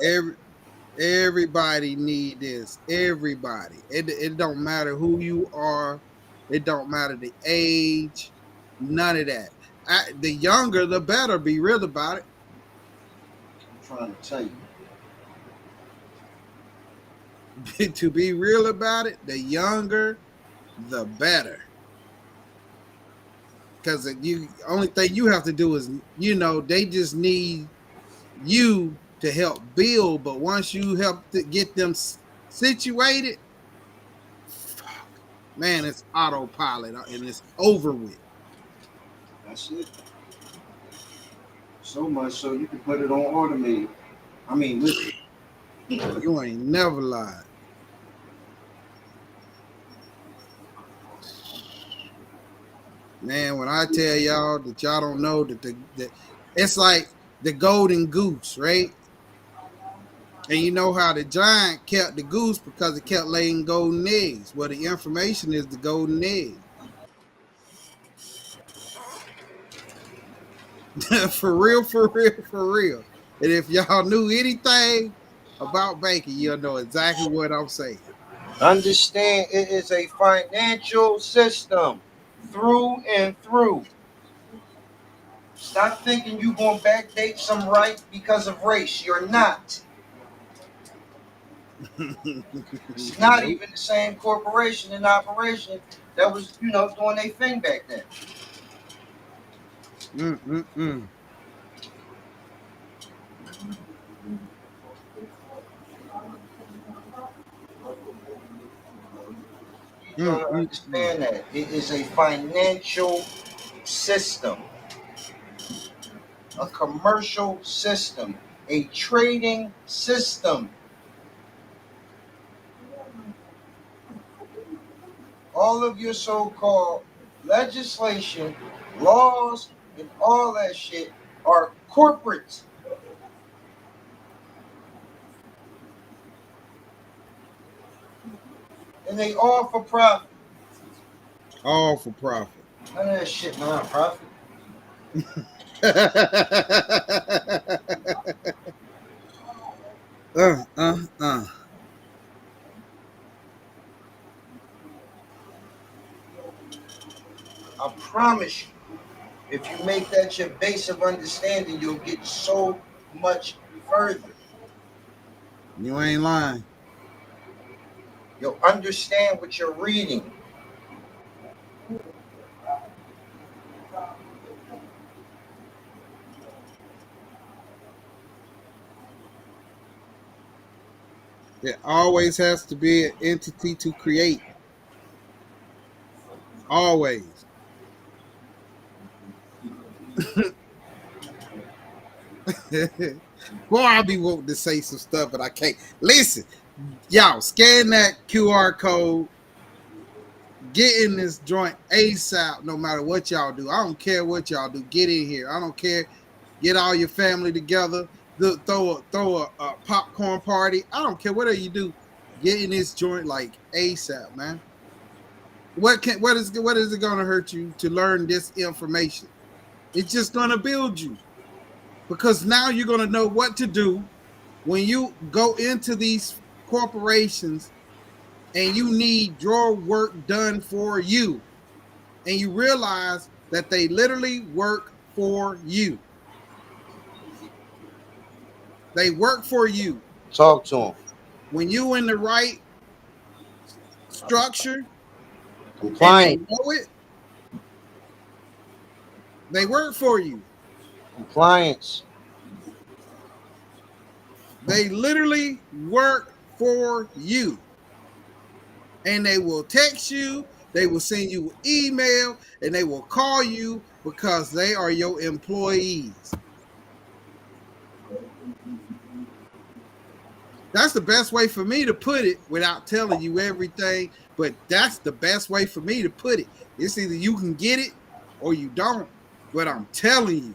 Speaker 4: everybody need this. Everybody. It don't matter who you are. It don't matter the age. None of that. The younger, the better. Be real about it.
Speaker 2: I'm trying to tell you.
Speaker 4: To be real about it, the younger, the better. Because you only thing you have to do is, they just need you to help build. But once you help to get them situated, man, it's autopilot and it's over with.
Speaker 2: That's it. So much so you can put it on automated. I mean, listen.
Speaker 4: You ain't never lied. Man, when I tell y'all that y'all don't know that it's like the golden goose, right? And you know how the giant kept the goose because it kept laying golden eggs. Well, the information is the golden egg. For real, for real, for real. And if y'all knew anything about banking, you'll know exactly what I'm saying.
Speaker 2: Understand, it is a financial system through and through. Stop thinking you're going to backdate some right because of race. You're not. It's not even the same corporation in operation that was, doing their thing back then. You don't understand that. It is a financial system, a commercial system, a trading system. All of your so-called legislation, laws, and all that shit are corporate. And they all for profit.
Speaker 4: All for profit.
Speaker 2: None of that shit non-profit. I promise you, if you make that your base of understanding, you'll get so much further.
Speaker 4: You ain't lying.
Speaker 2: You'll understand what you're reading.
Speaker 4: There always has to be an entity to create. Always. Boy, I'll be wanting to say some stuff, but I can't. Listen, y'all, scan that QR code. Get in this joint ASAP, no matter what y'all do. I don't care what y'all do. Get in here. I don't care. Get all your family together. Throw a popcorn party. I don't care whatever you do. Get in this joint like ASAP, man. What is it gonna hurt you to learn this information? It's just gonna build you. Because now you're gonna know what to do when you go into these corporations and you need your work done for you. And you realize that they literally work for you. They work for you.
Speaker 2: Talk to them.
Speaker 4: When you in the right structure,
Speaker 2: compliant,
Speaker 4: and they know it, they work for you.
Speaker 2: Compliance.
Speaker 4: They literally work for you. And they will text you, they will send you an email, and they will call you because they are your employees. That's the best way for me to put it without telling you everything, but that's the best way for me to put it. It's either you can get it or you don't, but I'm telling you,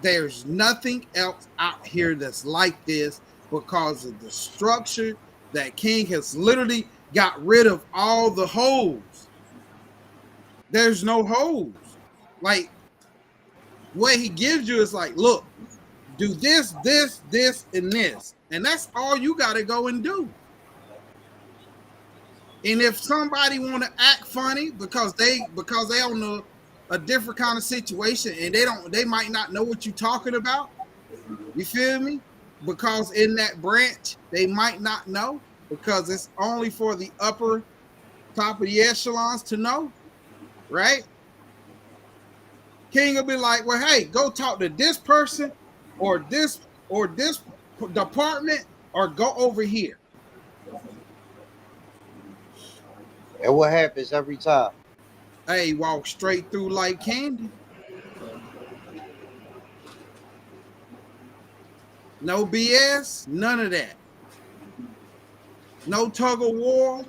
Speaker 4: there's nothing else out here that's like this because of the structure that King has literally got rid of all the holes. There's no holes. Like, what he gives you is like, look, do this, this, this, and this. And that's all you got to go and do. And if somebody want to act funny because they on a different kind of situation and they might not know what you're talking about, you feel me? Because in that branch, they might not know because it's only for the upper top of the echelons to know, right? King will be like, well, hey, go talk to this person or this department or go over here.
Speaker 2: And what happens every time?
Speaker 4: Hey, walk straight through like candy. No BS, none of that. No tug of war.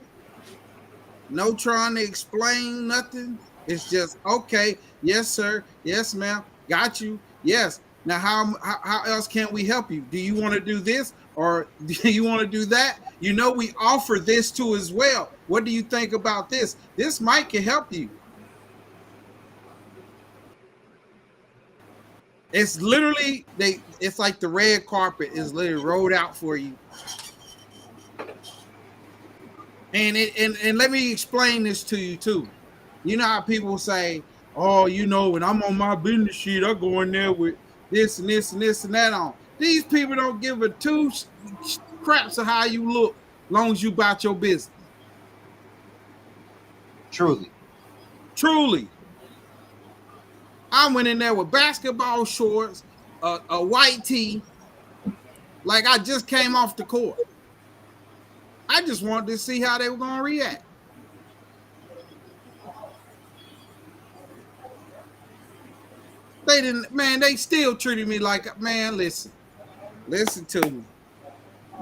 Speaker 4: No trying to explain nothing. It's just, okay, yes, sir. Yes, ma'am. Got you. Yes. Now, how else can we help you? Do you want to do this or do you want to do that? You know, we offer this too as well. What do you think about this? This might can help you. It's literally, it's like the red carpet is literally rolled out for you. And let me explain this to you too. You know how people say, "Oh, you know, when I'm on my business sheet, I go in there with this and this and this and that on." These people don't give a two craps of how you look, long as you about your business.
Speaker 2: Truly.
Speaker 4: Truly, I went in there with basketball shorts, a white tee, like I just came off the court. I just wanted to see how they were gonna react. They didn't, man. They still treated me like, man. Listen to me.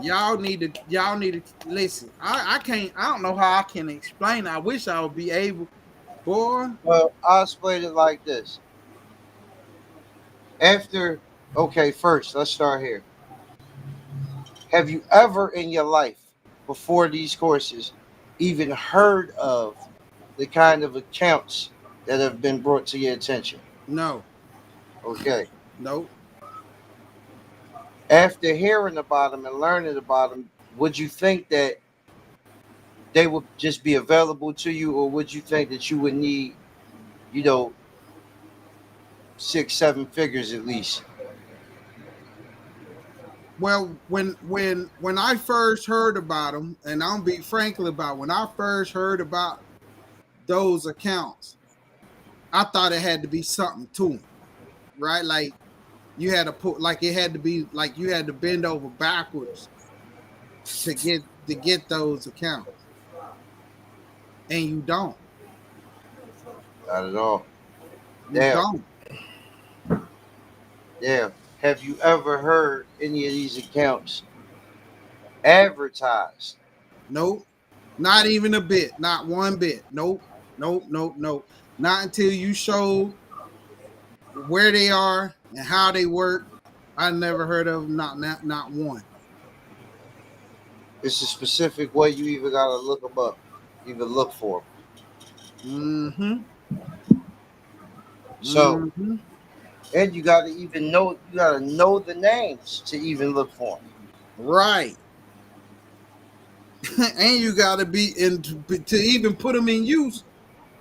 Speaker 4: Y'all need to listen. I can't. I don't know how I can explain. I wish I would be able, boy.
Speaker 2: Well, I'll explain it like this. After, okay, first, let's start here. Have you ever in your life, before these courses, even heard of the kind of accounts that have been brought to your attention?
Speaker 4: No,
Speaker 2: Okay.
Speaker 4: no.
Speaker 2: After hearing about them and learning about them, would you think that they would just be available to you, or would you think that you would need, you know, 6, 7 figures at least?
Speaker 4: Well, when I first heard about them, and I'll be frankly about when I first heard about those accounts, I thought it had to be something to them, right? Like you had to put, like it had to be, like you had to bend over backwards to get those accounts, and you don't.
Speaker 2: Not at all.
Speaker 4: You
Speaker 2: Damn.
Speaker 4: don't.
Speaker 2: Damn. Have you ever heard any of these accounts advertised?
Speaker 4: Nope. Not even a bit. Not one bit. Nope. Nope. Nope. Nope. Not until you show where they are and how they work. I never heard of them. Not one.
Speaker 2: It's a specific way you even gotta look them up, even look for them.
Speaker 4: Mm-hmm.
Speaker 2: So,
Speaker 4: Mm-hmm.
Speaker 2: and you gotta even know, you gotta know the names to even look for them.
Speaker 4: Right. And you gotta be in to even put them in use.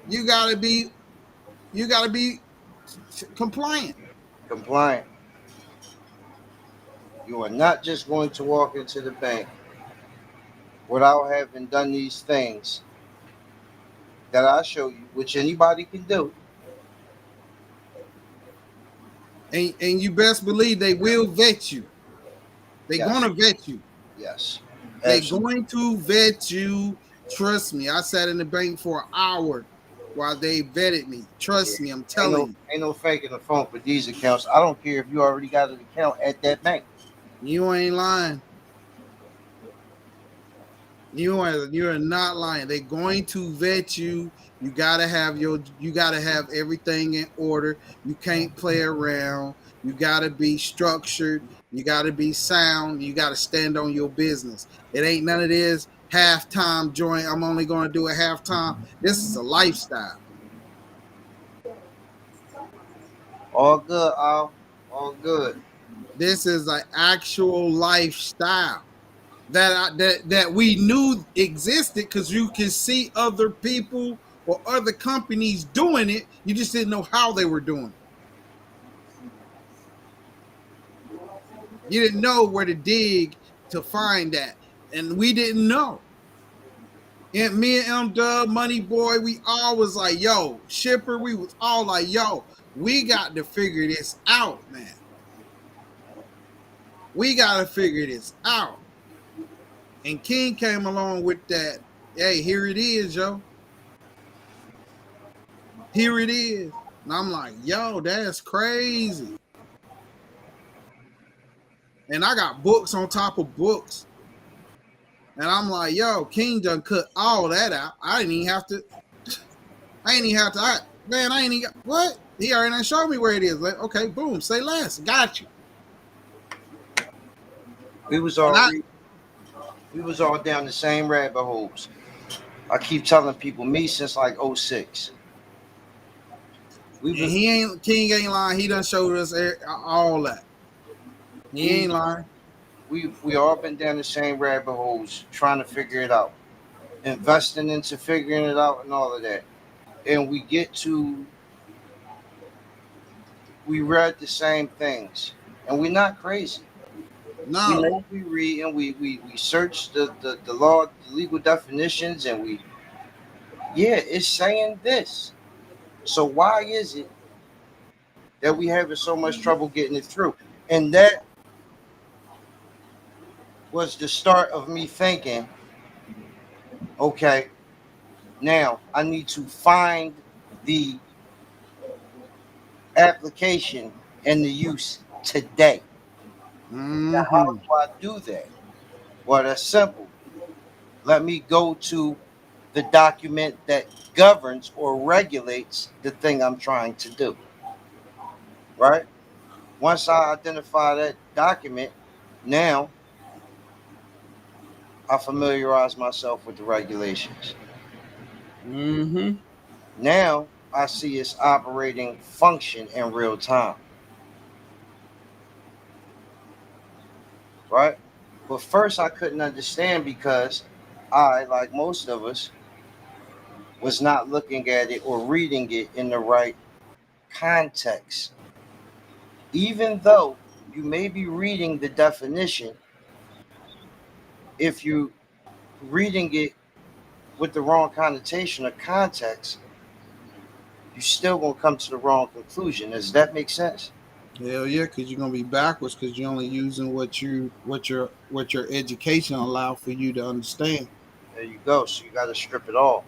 Speaker 4: You gotta be. You gotta be compliant.
Speaker 2: Compliant. You are not just going to walk into the bank without having done these things that I show you, which anybody can do.
Speaker 4: And you best believe they will vet you. They're
Speaker 2: Yes.
Speaker 4: gonna vet you.
Speaker 2: Yes.
Speaker 4: They're
Speaker 2: Absolutely.
Speaker 4: going to vet you. Trust me. I sat in the bank for an hour while they vetted me. Trust me, I'm telling
Speaker 2: Ain't no faking the phone for these accounts. I don't care if you already got an account at that bank.
Speaker 4: you, you ain't lying. You're not lying. They're going to vet you. You gotta have everything in order. You can't play around. You gotta be structured. You gotta be sound. You gotta stand on your business. It ain't none of this halftime joint. I'm only gonna do a halftime. This is a lifestyle.
Speaker 2: All good, Al. All good.
Speaker 4: This is an actual lifestyle that we knew existed because you can see other people or other companies doing it. You just didn't know how they were doing it. You didn't know where to dig to find that, and we didn't know. And me and M Dub, Money Boy, we all was like, "Yo, Shipper," we was all like, "Yo, we got to figure this out, man. We got to figure this out." And King came along with that. Hey, here it is, yo. Here it is. And I'm like, yo, that's crazy. And I got books on top of books. And I'm like, yo, King done cut all that out. I ain't even have to. I ain't even got, what? He already done showed me where it is. Like, okay, boom, say less. Got you.
Speaker 2: We was all down the same rabbit holes. I keep telling people, me since like 06.
Speaker 4: King ain't lying. He done showed us all that. He ain't lying.
Speaker 2: We all been down the same rabbit holes trying to figure it out. investing into figuring it out and all of that. And we read the same things. And we're not crazy. We
Speaker 4: No.
Speaker 2: know we read and we search the law, the legal definitions, and it's saying this. So why is it that we having so much trouble getting it through? And that was the start of me thinking, okay, now I need to find the application and the use today. Now, how
Speaker 4: Mm-hmm.
Speaker 2: do I do that? Well, that's simple. Let me go to the document that governs or regulates the thing I'm trying to do. Right? Once I identify that document, now I familiarize myself with the regulations.
Speaker 4: Mm-hmm.
Speaker 2: Now I see its operating function in real time. Right? But first I couldn't understand because I, like most of us, was not looking at it or reading it in the right context. Even though you may be reading the definition, if you reading it with the wrong connotation or context, you still gonna come to the wrong conclusion. Does that make sense?
Speaker 4: Hell yeah, because you're gonna be backwards because you're only using what your education allow for you to understand.
Speaker 2: There you go. So you got to strip it off.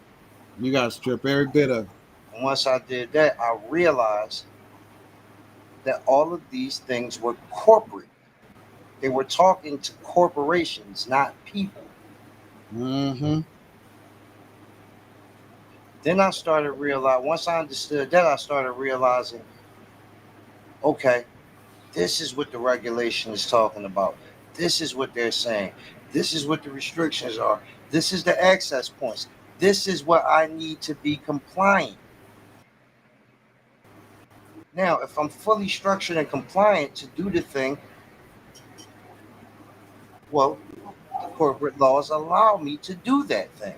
Speaker 4: You gotta strip every bit of it.
Speaker 2: And once I did that, I realized that all of these things were corporate. They were talking to corporations, not people.
Speaker 4: Mm-hmm.
Speaker 2: Then I started realizing, once I understood that, I started realizing, okay, this is what the regulation is talking about. This is what they're saying. This is what the restrictions are. This is the access points. This is what I need to be compliant. Now, if I'm fully structured and compliant to do the thing, well, the corporate laws allow me to do that thing.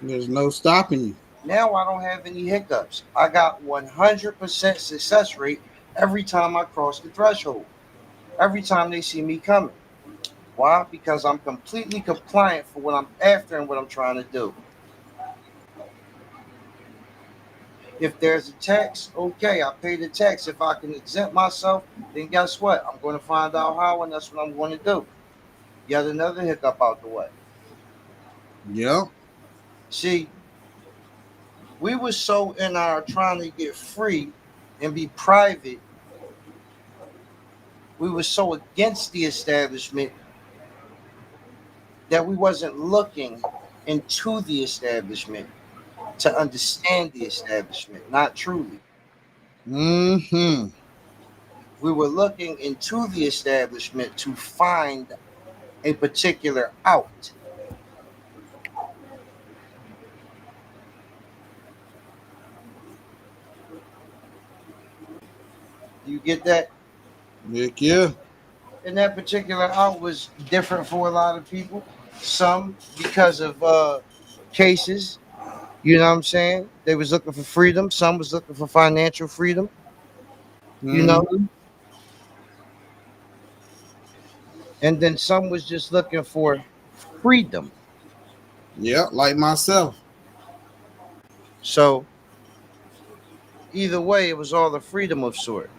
Speaker 4: There's no stopping you.
Speaker 2: Now I don't have any hiccups. I got 100% success rate every time I cross the threshold. Every time they see me coming. Why? Because I'm completely compliant for what I'm after and what I'm trying to do. If there's a tax, okay, I pay the tax. If I can exempt myself, then guess what? I'm going to find out how, and that's what I'm going to do. Yet another hiccup out the way.
Speaker 4: Yep.
Speaker 2: See, we were so in our trying to get free and be private, we were so against the establishment that we wasn't looking into the establishment to understand the establishment, not truly.
Speaker 4: Mm-hmm.
Speaker 2: We were looking into the establishment to find a particular out. You get that?
Speaker 4: Heck yeah.
Speaker 2: And that particular out was different for a lot of people. Some because of cases, you know what I'm saying? They was looking for freedom. Some was looking for financial freedom, you know,
Speaker 4: Mm-hmm.
Speaker 2: and then some was just looking for freedom.
Speaker 4: Yep, like myself.
Speaker 2: So either way, it was all the freedom of sort.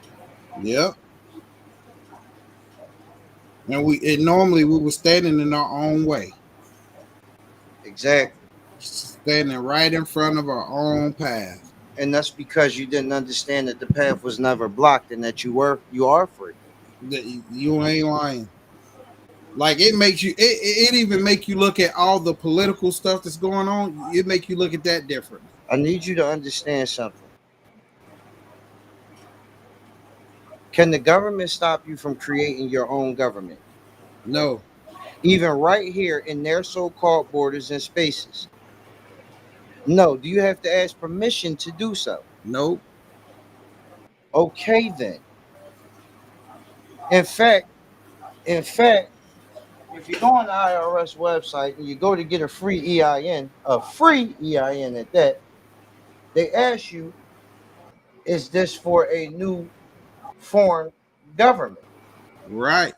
Speaker 4: Yep. And normally we were standing in our own way.
Speaker 2: Exactly.
Speaker 4: Standing right in front of our own path.
Speaker 2: And that's because you didn't understand that the path was never blocked and that you are free.
Speaker 4: That you ain't lying. Like it makes you it even make you look at all the political stuff that's going on. It make you look at that differently.
Speaker 2: I need you to understand something. Can the government stop you from creating your own government?
Speaker 4: No.
Speaker 2: Even right here in their so-called borders and spaces? No. Do you have to ask permission to do so?
Speaker 4: Nope.
Speaker 2: Okay then. In fact, if you go on the IRS website and you go to get a free EIN, at that, they ask you, is this for a new foreign government?
Speaker 4: Right.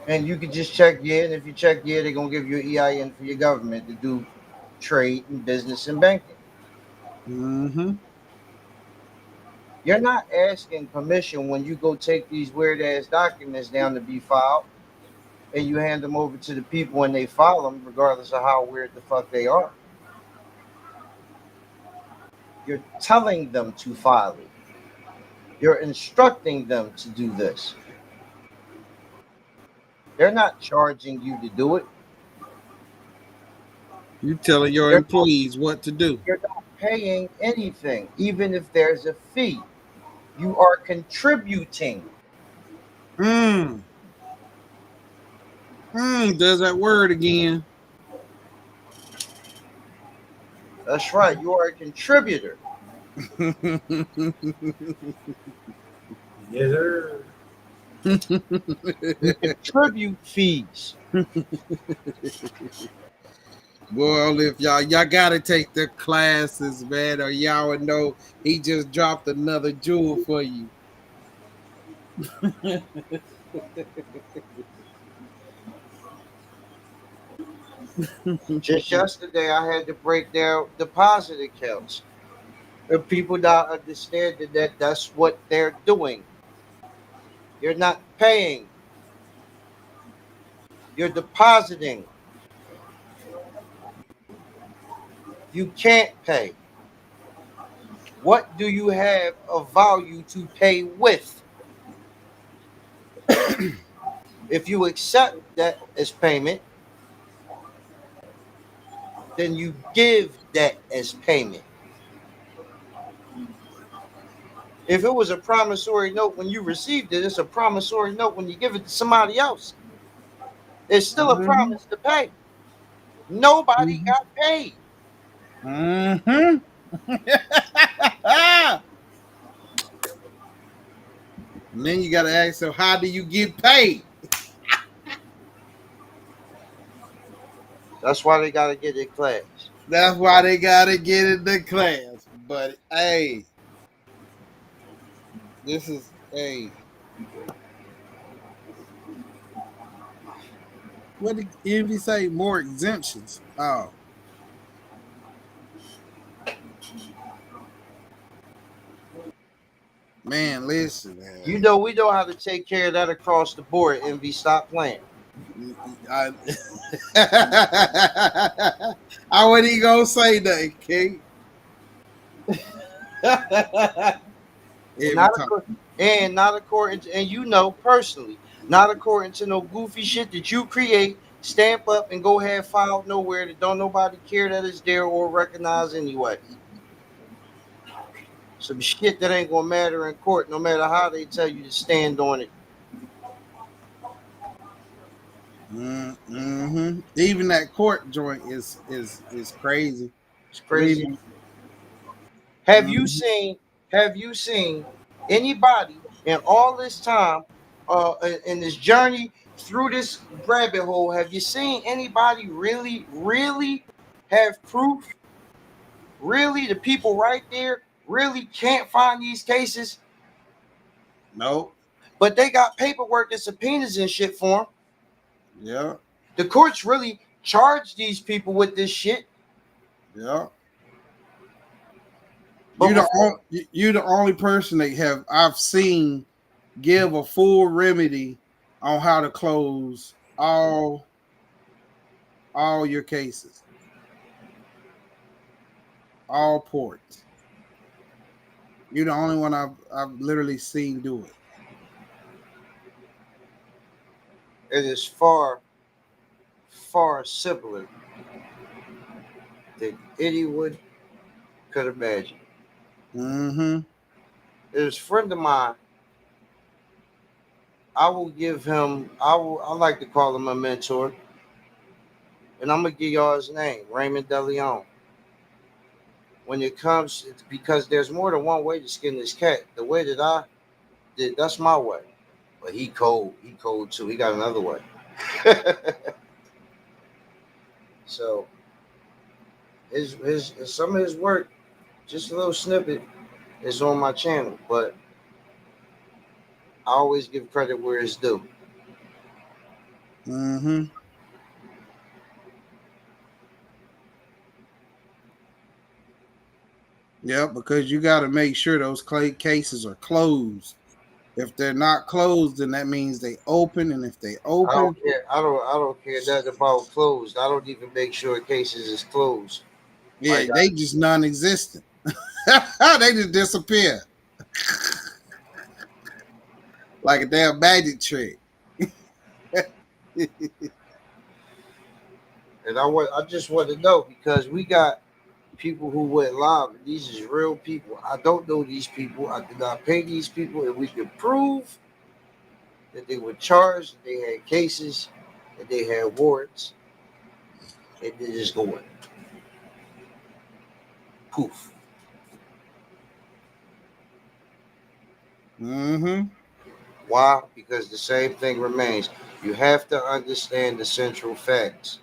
Speaker 2: And you can just check yeah, and if you check yeah, they're gonna give you an EIN for your government to do trade and business and banking.
Speaker 4: Mm-hmm.
Speaker 2: You're not asking permission when you go take these weird ass documents down to be filed and you hand them over to the people and they file them, regardless of how weird the fuck they are. You're telling them to file it. You're instructing them to do this. They're not charging you to do it.
Speaker 4: You telling your
Speaker 2: You're
Speaker 4: employees what to do.
Speaker 2: you're not paying anything, even if there's a fee. You are contributing.
Speaker 4: Mm. Does that word again.
Speaker 2: That's right. You are a contributor.
Speaker 1: Yes, sir.
Speaker 2: You contribute fees.
Speaker 4: Well, if y'all gotta take the classes, man, or y'all would know he just dropped another jewel for you.
Speaker 2: Just yesterday, I had to break down deposit accounts. And people not understanding that that's what they're doing. You're not paying. You're depositing. You can't pay. What do you have of value to pay with? If you accept that as payment, then you give that as payment. If it was a promissory note when you received it, it's a promissory note when you give it to somebody else. It's still a
Speaker 4: Mm-hmm.
Speaker 2: promise to pay. Nobody
Speaker 4: Mm-hmm.
Speaker 2: got paid.
Speaker 4: Mm-hmm. And then you gotta ask, so how do you get paid?
Speaker 2: That's why they got to get their class.
Speaker 4: That's why they gotta get in the class. But hey, this is what did Envy say? More exemptions. Oh. Man, listen,
Speaker 2: You
Speaker 4: man.
Speaker 2: know, we know how to take care of that across the board, Envy. Stop playing.
Speaker 4: I, I wasn't even gonna say nothing, King. Every
Speaker 2: not
Speaker 4: time.
Speaker 2: not according to, and you know personally, not according to no goofy shit that you create, stamp up, and go ahead filed nowhere that don't nobody care that it's there or recognize anyway. Some shit that ain't gonna matter in court, no matter how they tell you to stand on it.
Speaker 4: Mm-hmm. Even that court joint is crazy.
Speaker 2: It's
Speaker 4: Believe
Speaker 2: crazy.
Speaker 4: me.
Speaker 2: Have you
Speaker 4: Mhm.
Speaker 2: seen? Have you seen anybody in all this time, in this journey through this rabbit hole? Have you seen anybody really have proof? Really, the people right there really can't find these cases,
Speaker 4: Nope.
Speaker 2: but they got paperwork and subpoenas and shit for them.
Speaker 4: Yeah.
Speaker 2: The courts really charge these people with this shit.
Speaker 4: Yeah.
Speaker 2: But before,
Speaker 4: You the only person that have I've seen give a full remedy on how to close all your cases, all ports. You're the only one I've literally seen do it.
Speaker 2: it is far simpler than anyone could imagine.
Speaker 4: Mm-hmm.
Speaker 2: There's a friend of mine. I will give him. I like to call him a mentor, and I'm gonna give y'all his name, Raymond DeLeon. When it comes, because there's more than one way to skin this cat. The way that I did, that's my way. But he cold. He cold too. He got another one. So his some of his work, just a little snippet, is on my channel. But I always give credit where it's due.
Speaker 4: Mm-hmm. Yeah, because you got to make sure those cases are closed. If they're not closed, then that means they open, and if they
Speaker 2: I don't
Speaker 4: open,
Speaker 2: care. I don't care nothing about closed. I don't even make sure cases is closed.
Speaker 4: yeah,
Speaker 2: Like
Speaker 4: they just non-existent. They just disappear like a damn magic trick.
Speaker 2: and I just want to know because we got people who went live. And these is real people. I don't know these people. I did not pay these people, and we can prove that they were charged, that they had cases, that they had warrants, and they just going poof.
Speaker 4: Mm-hmm.
Speaker 2: Why? Because the same thing remains. You have to understand the central facts.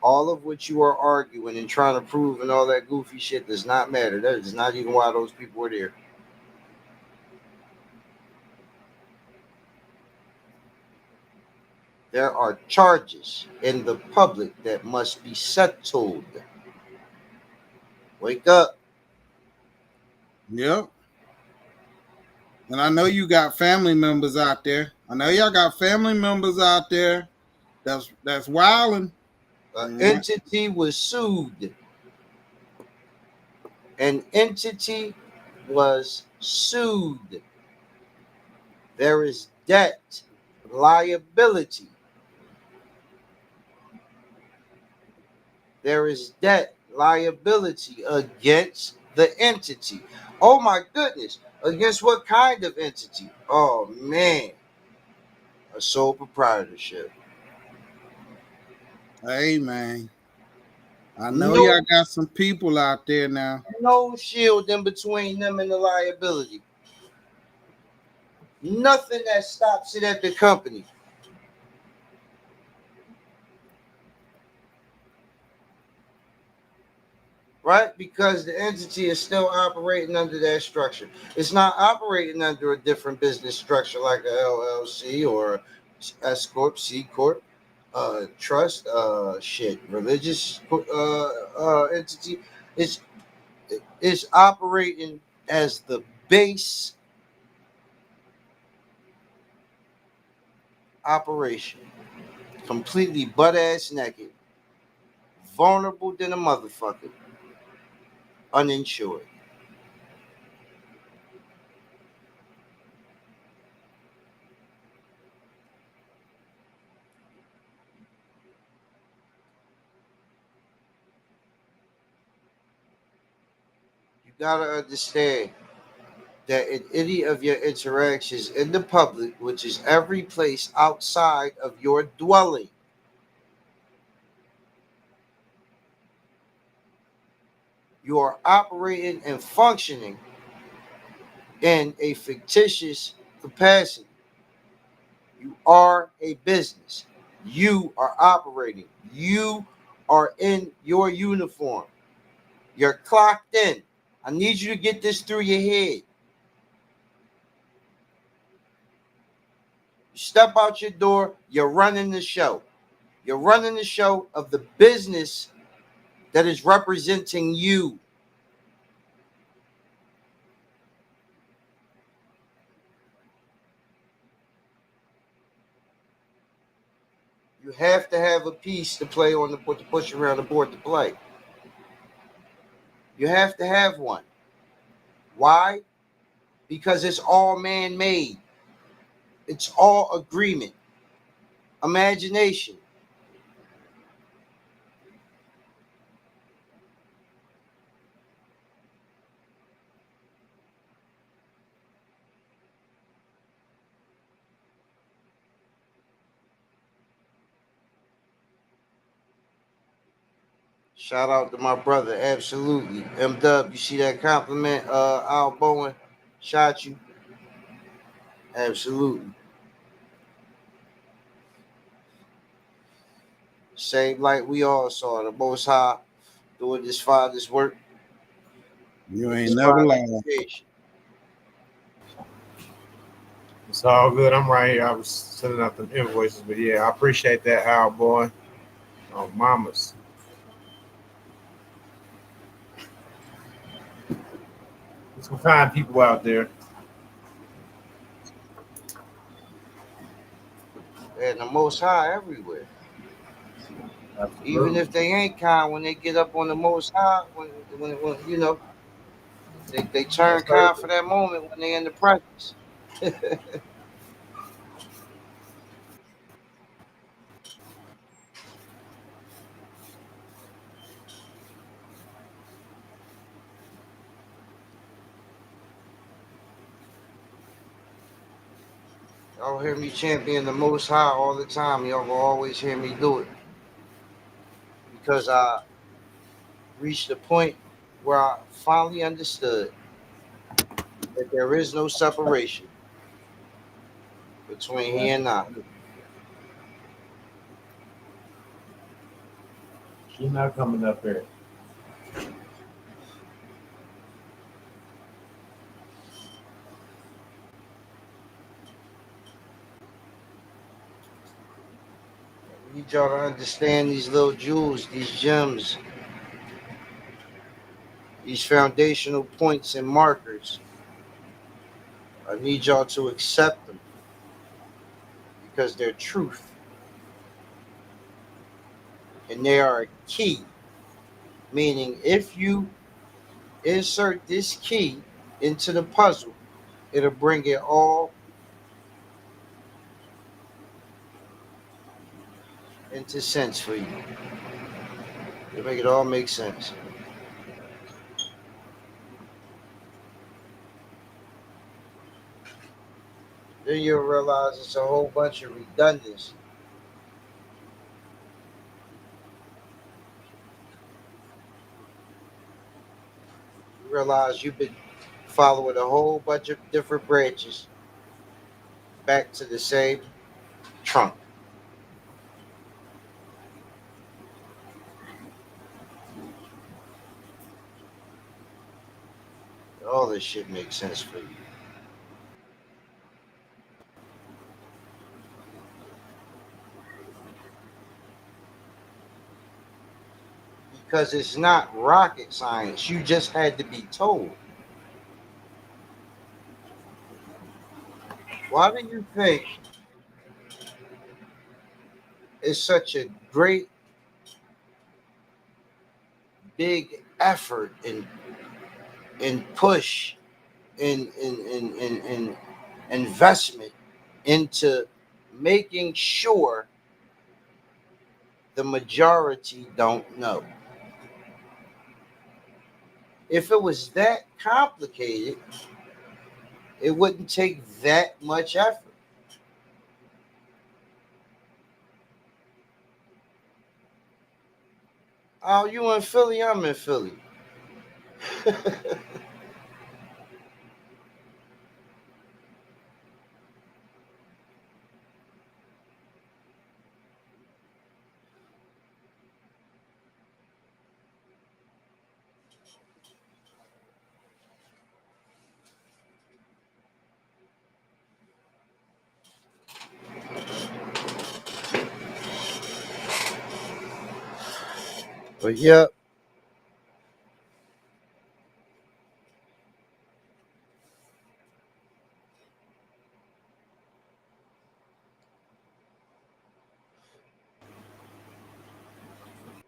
Speaker 2: All of what you are arguing and trying to prove and all that goofy shit does not matter. That is not even why those people were there. There are charges in the public that must be settled. Wake up.
Speaker 4: Yep. And I know you got family members out there. I know y'all got family members out there that's wilding.
Speaker 2: An entity was sued. An entity was sued. There is debt, liability. There is debt, liability against the entity. Oh my goodness. Against what kind of entity? Oh man. A sole proprietorship.
Speaker 4: Hey man, I know y'all
Speaker 2: No,
Speaker 4: got some people out there now.
Speaker 2: no shield in between them and the liability. Nothing that stops it at the company. Right? Because the entity is still operating under that structure. It's not operating under a different business structure like a LLC or S corp, C corp, trust, religious entity. It's it's operating as the base operation, completely butt ass naked, vulnerable than a motherfucker, uninsured. You gotta understand that in any of your interactions in the public, which is every place outside of your dwelling, you are operating and functioning in a fictitious capacity. You are a business. You are operating. You are in your uniform. You're clocked in. I need you to get this through your head. You step out your door, you're running the show. You're running the show of the business that is representing you. You have to have a piece to play on the to push around the board to play. You have to have one. Why? Because it's all man-made. It's all agreement, imagination. Shout out to my brother, absolutely. M-Dub, you see that compliment? Al Bowen shot you. Absolutely. Same like we all saw the Most High doing this Father's work
Speaker 4: You
Speaker 2: in
Speaker 4: ain't
Speaker 2: His
Speaker 4: never
Speaker 2: Father's
Speaker 4: lied.
Speaker 2: creation.
Speaker 1: It's all good. I'm right here. I was sending out them invoices, but yeah, I appreciate that, Al boy. Oh, mamas. There's some fine people out there.
Speaker 2: And the Most High everywhere. Even
Speaker 1: Absolutely.
Speaker 2: if they ain't kind, when they get up on the Most High, when you know, they
Speaker 1: That's
Speaker 2: turn kind
Speaker 1: crazy.
Speaker 2: for that moment when they in the presence. Y'all hear me champion the Most High all the time. Y'all will always hear me do it because I reached a point where I finally understood that there is no separation between he and I.
Speaker 1: She's not coming up here.
Speaker 2: I need y'all to understand these little jewels, these gems, these foundational points and markers. I need y'all to accept them because they're truth and they are a key. Meaning, if you insert this key into the puzzle, it'll bring it all into sense for you. It'll make it all make sense. Then you'll realize it's a whole bunch of redundancy. You realize you've been following a whole bunch of different branches back to the same trunk. All this shit makes sense for you. Because it's not rocket science. You just had to be told. Why do you think it's such a great big effort and push and investment into making sure the majority don't know? If it was that complicated, it wouldn't take that much effort. Oh, you in Philly? I'm in Philly. But yeah,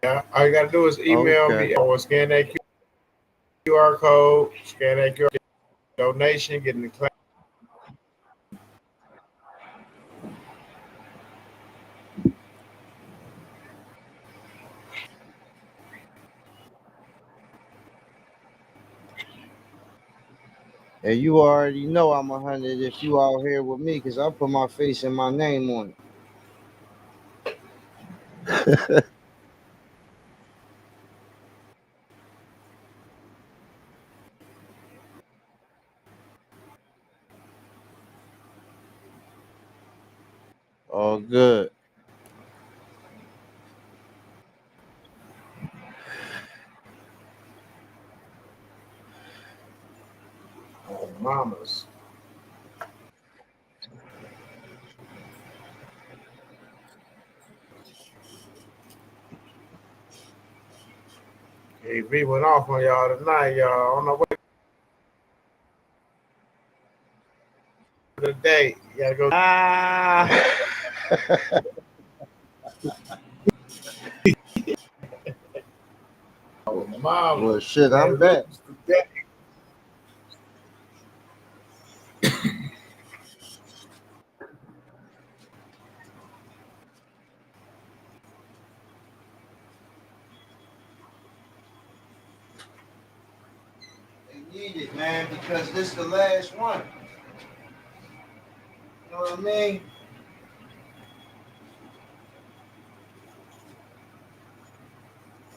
Speaker 1: Yeah, all you gotta do is email
Speaker 2: okay.
Speaker 1: me or scan that QR code, scan that QR donation, get in the class.
Speaker 2: And you already know I'm 100 if you out here with me because I put my face and my name on it. All good.
Speaker 1: AV went off on y'all tonight, y'all. I don't know what the day. You gotta go. Oh, mom.
Speaker 2: Well, shit, I'm back. They need it, man, because this the last one. You know what I mean?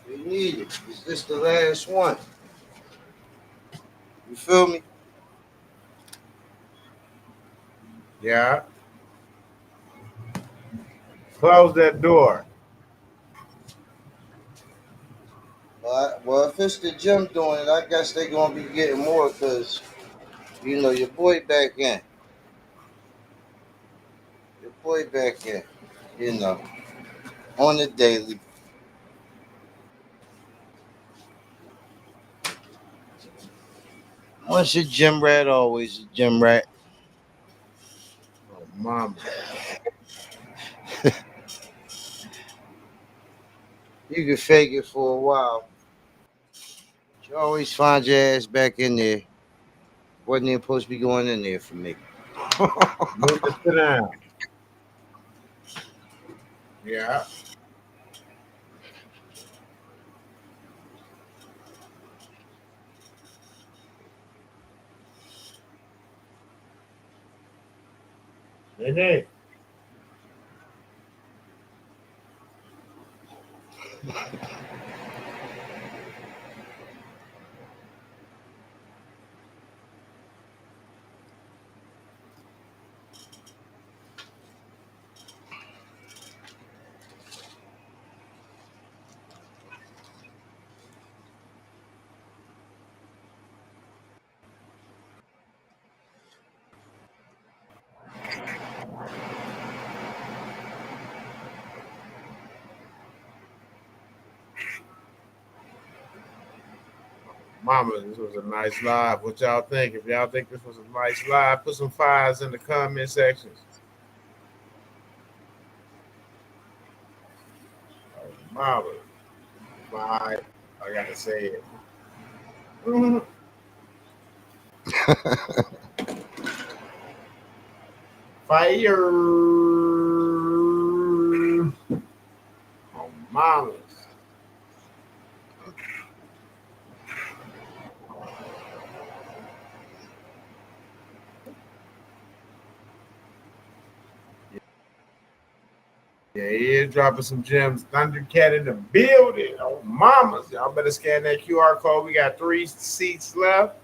Speaker 2: They need it. Is this the last one? You feel me?
Speaker 1: Yeah. Close that door.
Speaker 2: Well, if it's the gym doing it, I guess they're gonna be getting more because you know your boy back in. Your boy back in. You know, on the daily. Once a gym rat, always a gym rat.
Speaker 1: Oh, mama.
Speaker 2: You can fake it for a while. But you always find your ass back in there. Wasn't even supposed to be going in there for me.
Speaker 1: Move to sit down. Yeah. Hey. Mama, this was a nice live. What y'all think? If y'all think this was a nice live, put some fires in the comment sections. Oh, mama, five. I gotta say it. Fire. Oh, mamas. Yeah, he is dropping some gems. Thundercat in the building. Oh, mamas. Y'all better scan that QR code. We got 3 seats left.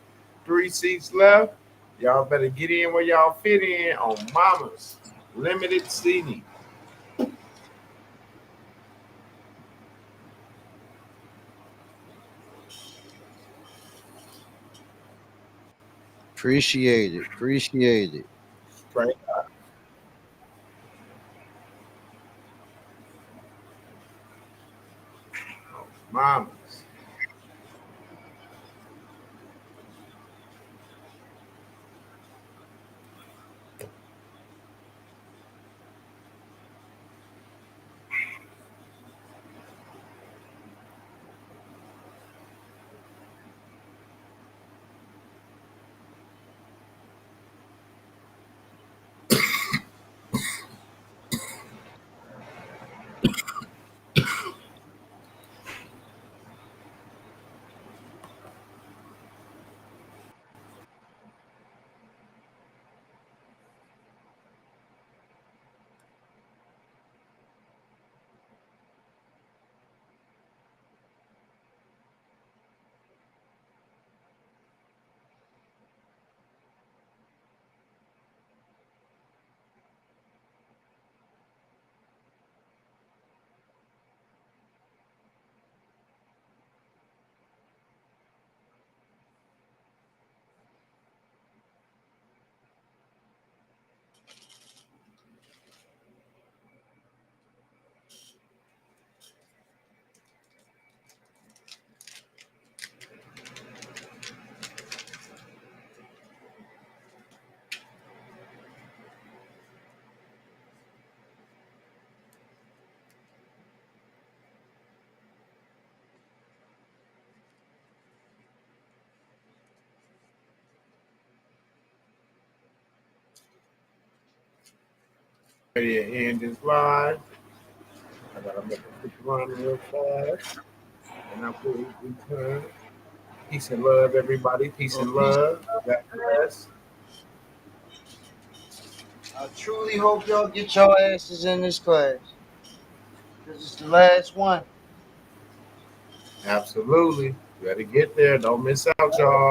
Speaker 1: 3 seats left. Y'all better get in where y'all fit in on mamas. Limited seating.
Speaker 2: Appreciate it. Appreciate it.
Speaker 1: Straight mamas. ready to end this live. I gotta make a quick run real fast. And I will return. Peace and love, everybody. Peace and love. God bless.
Speaker 2: I truly hope y'all get your asses in this class. Because it's the last one.
Speaker 1: Absolutely. You gotta get there. Don't miss out, y'all.